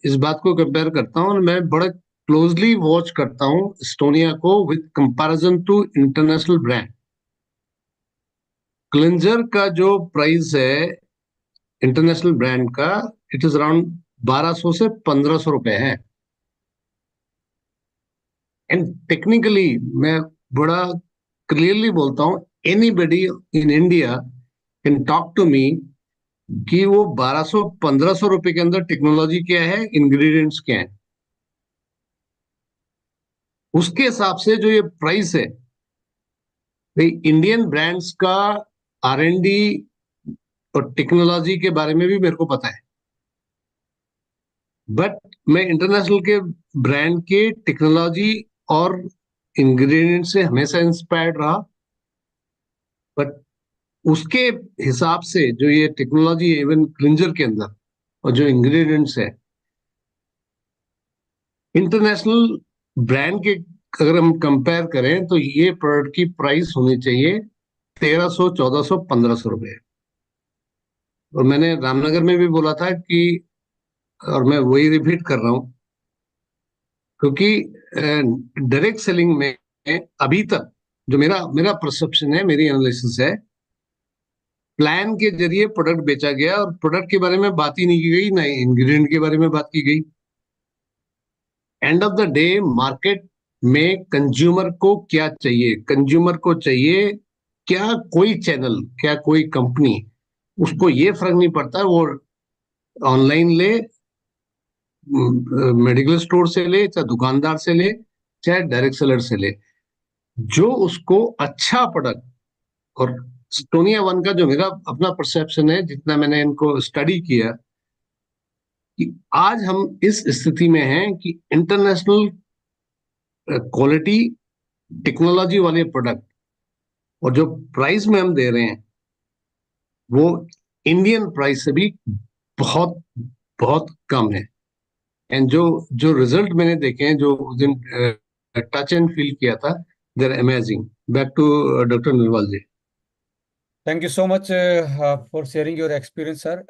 इस बात को कंपेयर करता हूँ, और मैं बड़ा क्लोजली वॉच करता हूँ एस्टोनिया को with comparison to international brand. Cleanser का जो प्राइस है इंटरनेशनल ब्रांड का, इट इज अराउंड 1200 से 1500 रुपए है। एंड टेक्निकली मैं बड़ा क्लियरली बोलता हूँ, anybody in India can talk to me कि वो 1200-1500 रुपए के अंदर टेक्नोलॉजी क्या है, इंग्रेडिएंट्स क्या है, उसके हिसाब से जो ये प्राइस है। भाई इंडियन ब्रांड्स का R&D और टेक्नोलॉजी के बारे में भी मेरे को पता है, बट मैं इंटरनेशनल के ब्रांड के टेक्नोलॉजी और इंग्रेडिएंट से हमेशा इंस्पायर्ड रहा। बट उसके हिसाब से जो ये टेक्नोलॉजी है इवन क्लिंजर के अंदर, और जो इंग्रेडिएंट्स है इंटरनेशनल ब्रांड के, अगर हम कंपेयर करें तो ये प्रोडक्ट की प्राइस होनी चाहिए 1300, 1400, 1500 रुपए। और मैंने रामनगर में भी बोला था कि, और मैं वही रिपीट कर रहा हूं, क्योंकि डायरेक्ट सेलिंग में अभी तक जो मेरा मेरा परसेप्शन है, मेरी एनालिसिस है, प्लान के जरिए प्रोडक्ट बेचा गया और प्रोडक्ट के बारे में बात ही नहीं की गई, ना इंग्रेडिएंट के बारे में बात की गई। End of the day market में कंज्यूमर को क्या चाहिए, कंज्यूमर को चाहिए क्या कोई चैनल, क्या कोई कंपनी, उसको ये फर्क नहीं पड़ता वो ऑनलाइन ले, मेडिकल स्टोर से ले, चाहे दुकानदार से ले, चाहे डायरेक्ट सेलर से ले, जो उसको अच्छा प्रोडक्ट। और स्टोनिया वन का जो मेरा अपना परसेप्शन है, जितना मैंने इनको स्टडी किया, कि आज हम इस स्थिति में हैं कि इंटरनेशनल क्वालिटी टेक्नोलॉजी वाले प्रोडक्ट और जो प्राइस में हम दे रहे हैं वो इंडियन प्राइस से भी बहुत बहुत कम है। एंड जो जो रिजल्ट मैंने देखे हैं, जो उस दिन टच एंड फील किया था, there amazing. Back to doctor Nirwal ji. Thank you so much for sharing your experience sir.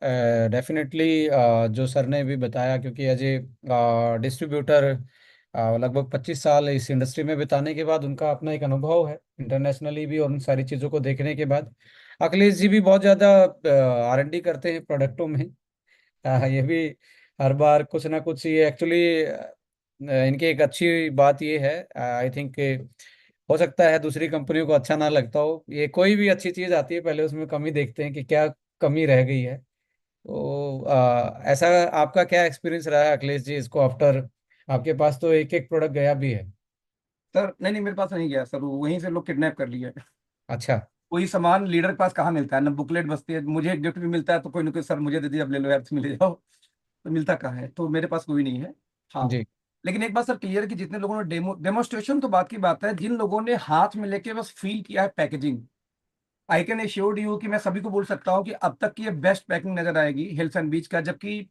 Definitely जो सर ने भी बताया, क्योंकि एज ए डिस्ट्रीब्यूटर लगभग 25 साल इस इंडस्ट्री में बिताने के बाद उनका अपना एक अनुभव है इंटरनेशनली भी, और उन सारी चीज़ों को देखने के बाद। अखिलेश जी भी बहुत ज़्यादा R&D करते हैं प्रोडक्टों में। ये भी हर बार कुछ ना कुछ, ये एक्चुअली इनकी एक अच्छी बात ये है, आई थिंक हो सकता है दूसरी कंपनियों को अच्छा ना लगता हो, ये कोई भी अच्छी चीज आती है पहले उसमें कमी देखते हैं कि क्या कमी रह गई है। तो ऐसा आपका क्या एक्सपीरियंस रहा है अखिलेश जी इसको आफ्टर? आपके पास तो एक एक प्रोडक्ट गया भी है। सर नहीं नहीं, मेरे पास नहीं गया सर, वहीं से लोग किडनैप कर लिया। अच्छा। कोई सामान लीडर के पास कहाँ मिलता है, ना बुकलेट बचती है, मुझे एक गिफ्ट भी मिलता है तो कोई ना कोई सर मुझे दे दिया, अब ले लो यार तुम ले जाओ, तो मिलता कहाँ है, तो मेरे पास कोई नहीं है। हाँ, जी। लेकिन एक बात सर क्लियर है कि जितने लोगों ने डेमोस्ट्रेशन तो बात की बात है, जिन लोगों ने हाथ में लेके बस फील किया है packaging, I can assure you कि मैं सभी को बोल सकता हूँ कि अब तक की ये बेस्ट पैकिंग नजर आएगी हिल्स एंड बीच का। जबकि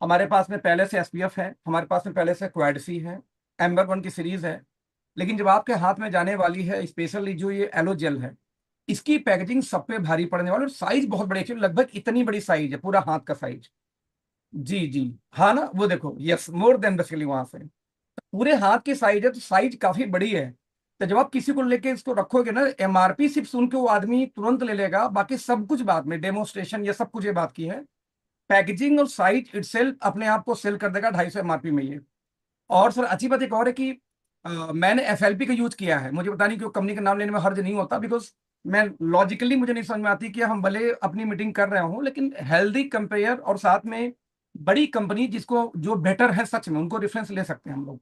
हमारे पास में पहले से SPF है, हमारे पास में पहले से क्वाड सी है, एम्बर 1 की सीरीज है, लेकिन जब आपके हाथ में जाने वाली है स्पेशली जो ये एलो जेल है, इसकी पैकेजिंग सब पे भारी पड़ने वाली, और साइज बहुत बड़ी है, लगभग इतनी बड़ी साइज है, पूरा हाथ का साइज। जी जी। हाँ ना, वो देखो, यस, मोर देन बेसिकली वहां से। पूरे हाथ की साइज है, तो साइज काफी बड़ी है। तो जब आप किसी को लेके इसको रखोगे ना, एमआरपी सिर्फ सुन के वो आदमी तुरंत ले लेगा, बाकी सब कुछ बाद में, डेमोस्ट्रेशन ये सब कुछ ये बात की है। पैकेजिंग और साइज इटसेल्फ अपने आप को सेल कर देगा 250 एमआरपी में ये। और सर अच्छी बात एक और है कि मैंने एफएलपी का यूज किया है। मुझे पता नहीं क्यों कंपनी का नाम लेने में हर्ज नहीं होता, बिकॉज मैं लॉजिकली मुझे नहीं समझ में आती कि हम भले अपनी मीटिंग कर रहे हूं, लेकिन हेल्दी कंपेयर और साथ में बड़ी कंपनी जिसको जो बेटर है सच में, उनको रेफरेंस ले सकते हैं हम लोग।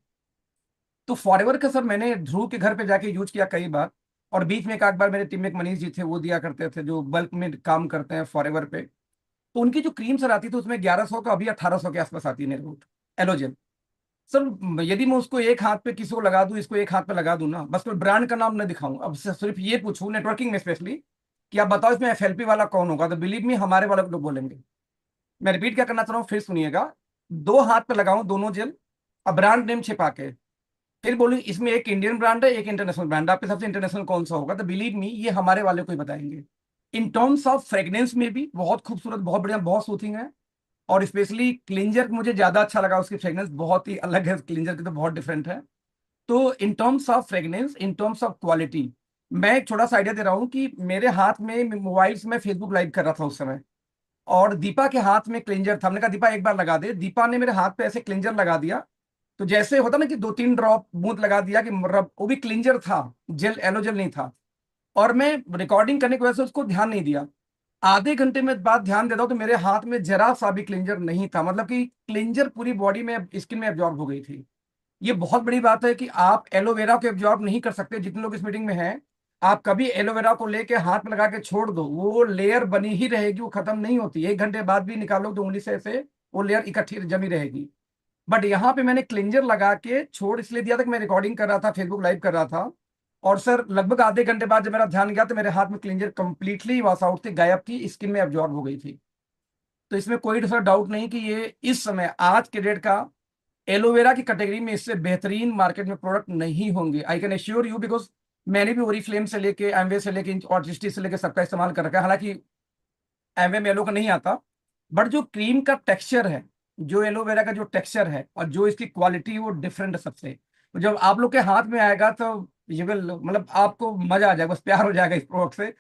तो फॉरएवर का सर मैंने ध्रुव के घर पे जाके यूज किया कई बार, और बीच में एक आध बार मेरे टीम में एक मनीष जी थे, वो दिया करते थे जो बल्क में काम करते हैं फॉरएवर पे। तो उनकी जो क्रीम सर आती थी उसमें 1100 का, अभी 1800 के आसपास आती है नेलवुड एलोजन। सर यदि मैं उसको एक हाथ पे किसी को लगा दूं, इसको एक हाथ पे लगा दूं ना, बस कोई ब्रांड का नाम न दिखाऊं, अब सिर्फ ये पूछूं नेटवर्किंग में स्पेशली कि आप बताओ इसमें एफएलपी वाला कौन होगा, तो बिलीव मी हमारे वाले लोग बोलेंगे। मैं रिपीट क्या करना चाह रहा हूँ, फिर सुनिएगा। दो हाथ पे लगाऊं दोनों जेल, अब ब्रांड नेम छिपा के, फिर बोलूं इसमें एक इंडियन ब्रांड है एक इंटरनेशनल ब्रांड है, आपके सबसे इंटरनेशनल कौन सा होगा, तो बिलीव मी ये हमारे वाले को ही बताएंगे। इन टर्म्स ऑफ फ्रेग्रेंस में भी बहुत खूबसूरत, बहुत बढ़िया, बहुत सूथिंग है। और स्पेशली क्लिंजर मुझे ज्यादा अच्छा लगा, उसकी फ्रेग्रेंस बहुत ही अलग है, क्लिंजर की तो बहुत डिफरेंट है। तो in terms of fragrance, in terms of quality, मैं एक छोटा सा आइडिया दे रहा हूँ कि मेरे हाथ में मोबाइल से मैं फेसबुक लाइव कर रहा था उस समय, और दीपा के हाथ में क्लिंजर था। हमने कहा दीपा एक बार लगा दे, दीपा ने मेरे हाथ पे ऐसे क्लिंजर लगा दिया। तो जैसे होता ना कि 2-3 ड्रॉप बूंद लगा दिया कि वो भी क्लिंजर था, जेल एलो जेल नहीं था। और मैं रिकॉर्डिंग करने की वजह से उसको ध्यान नहीं दिया। आधे घंटे में बाद ध्यान देता हूं तो मेरे हाथ में जरा सा भी क्लिंजर नहीं था, मतलब कि क्लिंजर पूरी बॉडी में, स्किन में एब्जॉर्ब हो गई थी। ये बहुत बड़ी बात है कि आप एलोवेरा को एब्जॉर्ब नहीं कर सकते। जितने लोग इस मीटिंग में हैं, आप कभी एलोवेरा को लेके हाथ में लगा के छोड़ दो, वो लेयर बनी ही रहेगी, वो खत्म नहीं होती। 1 घंटे बाद भी निकालो तो उंगली से ऐसे वो लेयर इकट्ठी जमी रहेगी। बट यहाँ पे मैंने क्लिंजर लगा के छोड़ इसलिए दिया था कि मैं रिकॉर्डिंग कर रहा था, फेसबुक लाइव कर रहा था। और सर लगभग आधे घंटे बाद जब मेरा ध्यान गया तो मेरे हाथ में क्लिंजर कंप्लीटली वॉश आउट थी, गायब थी, स्किन में एब्जॉर्ब हो गई थी। तो इसमें कोई दूसरा डाउट नहीं कि ये इस समय आज के डेट का एलोवेरा की कैटेगरी में इससे बेहतरीन मार्केट में प्रोडक्ट नहीं होंगे। I can assure you, because मैंने भी ओरिफ्लेम से लेके एमवे से लेके और जिस्टी से लेके सबका इस्तेमाल कर रखा है। हालांकि एमवे में येलो का नहीं आता, बट जो क्रीम का टेक्सचर है, जो एलोवेरा का जो टेक्सचर है और जो इसकी क्वालिटी, वो डिफरेंट है सबसे। तो जब आप लोग के हाथ में आएगा तो ये विल, मतलब आपको मजा आ जाएगा, बस प्यार हो जाएगा इस प्रोडक्ट से।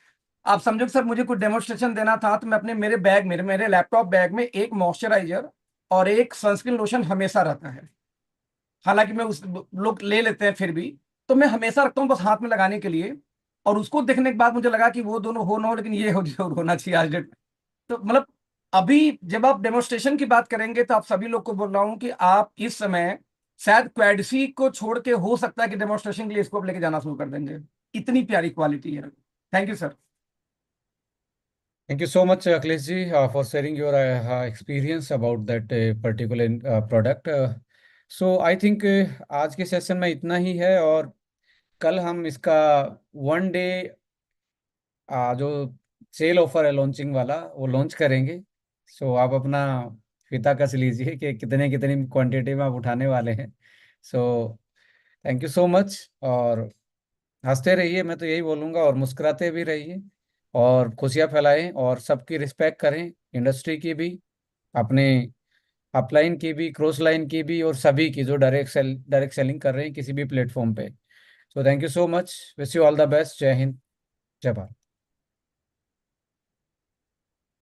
आप समझो कि सर मुझे कुछ डेमोन्स्ट्रेशन देना था, तो मैं अपने मेरे बैग, मेरे लैपटॉप बैग में एक मॉइस्चराइजर और एक सनस्क्रीन लोशन हमेशा रहता है। हालांकि मैं उस लोग ले लेते हैं फिर भी, तो मैं हमेशा रखता हूँ बस हाथ में लगाने के लिए। और उसको देखने के बाद मुझे लगा कि वो दोनों हो ना हो, लेकिन ये हो जरूर होना चाहिए आज डेट। तो मतलब अभी जब आप डेमोन्स्ट्रेशन की बात करेंगे तो आप सभी लोग को बोल रहा हूं कि आप इस समय शायद क्वाडसी को छोड़ के हो सकता है कि डेमोन्स्ट्रेशन के लिए इसको लेके जाना शुरू कर देंगे, इतनी प्यारी क्वालिटी है। Thank you sir. Thank you so much, Akhilesh ji, for sharing your experience about that particular product. So I think आज के सेशन में इतना ही है, और कल हम इसका 1 डे जो सेल ऑफर है लॉन्चिंग वाला, वो लॉन्च करेंगे। सो आप अपना फीता कस लीजिए कि कितने कितनी क्वांटिटी में आप उठाने वाले हैं। So thank you so much, और हंसते रहिए, मैं तो यही बोलूँगा, और मुस्कुराते भी रहिए, और खुशियाँ फैलाएं, और सबकी रिस्पेक्ट करें, इंडस्ट्री की भी, अपने अपलाइन की भी, क्रॉस लाइन की भी, और सभी की जो डायरेक्ट सेलिंग कर रहे हैं किसी भी प्लेटफॉर्म पे। So thank you so much, wish you all the best. जय हिंद, जय भारत।